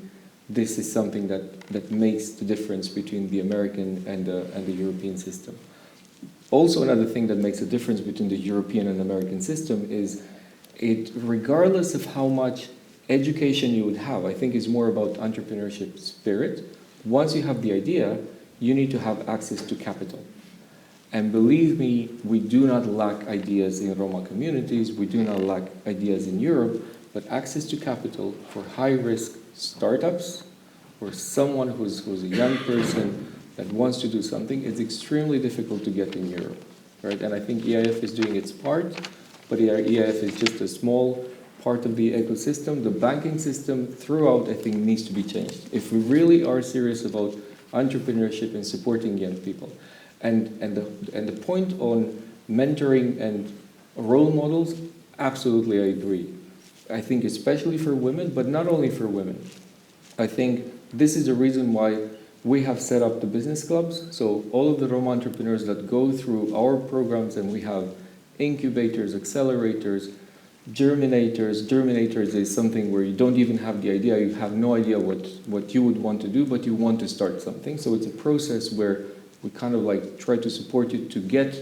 this is something that makes the difference between the American and the European system. Also, another thing that makes a difference between the European and American system is regardless of how much education you would have, I think is more about entrepreneurship spirit. Once you have the idea, you need to have access to capital. And believe me, we do not lack ideas in Roma communities, we do not lack ideas in Europe, but access to capital for high-risk startups or someone who's a young person that wants to do something, it's extremely difficult to get in Europe, right? And I think EIF is doing its part, but EIF is just a small part of the ecosystem. The banking system throughout, I think, needs to be changed. If we really are serious about entrepreneurship and supporting young people, and the point on mentoring and role models, absolutely I agree. I think especially for women, but not only for women. I think this is the reason why we have set up the business clubs. So all of the Roma entrepreneurs that go through our programs, and we have incubators, accelerators, germinators. Germinators is something where you don't even have the idea, you have no idea what you would want to do, but you want to start something. So it's a process where we kind of like try to support you to get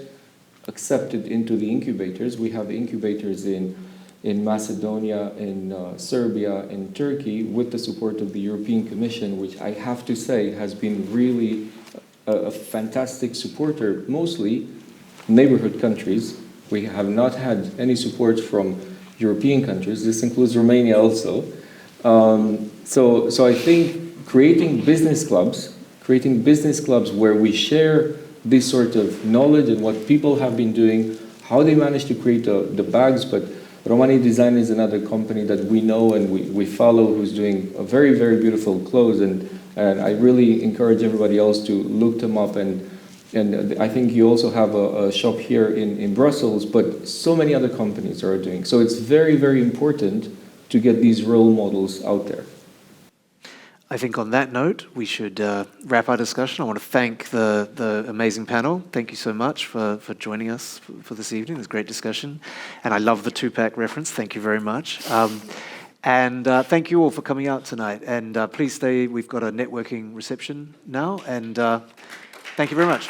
accepted into the incubators. We have incubators in Macedonia, in Serbia, in Turkey, with the support of the European Commission, which I have to say has been really a fantastic supporter, mostly neighborhood countries. We have not had any support from European countries. This includes Romania also. So I think creating business clubs where we share this sort of knowledge and what people have been doing, how they managed to create the bags. But Romani Design is another company that we know and we follow, who's doing a very, very beautiful clothes. And I really encourage everybody else to look them up. And I think you also have a shop here in Brussels, but so many other companies are doing. So it's very, very important to get these role models out there. I think on that note, we should wrap our discussion. I want to thank the amazing panel. Thank you so much for joining us for this evening. It was a great discussion. And I love the two-pack reference. Thank you very much. And thank you all for coming out tonight. And please stay. We've got a networking reception now. And thank you very much.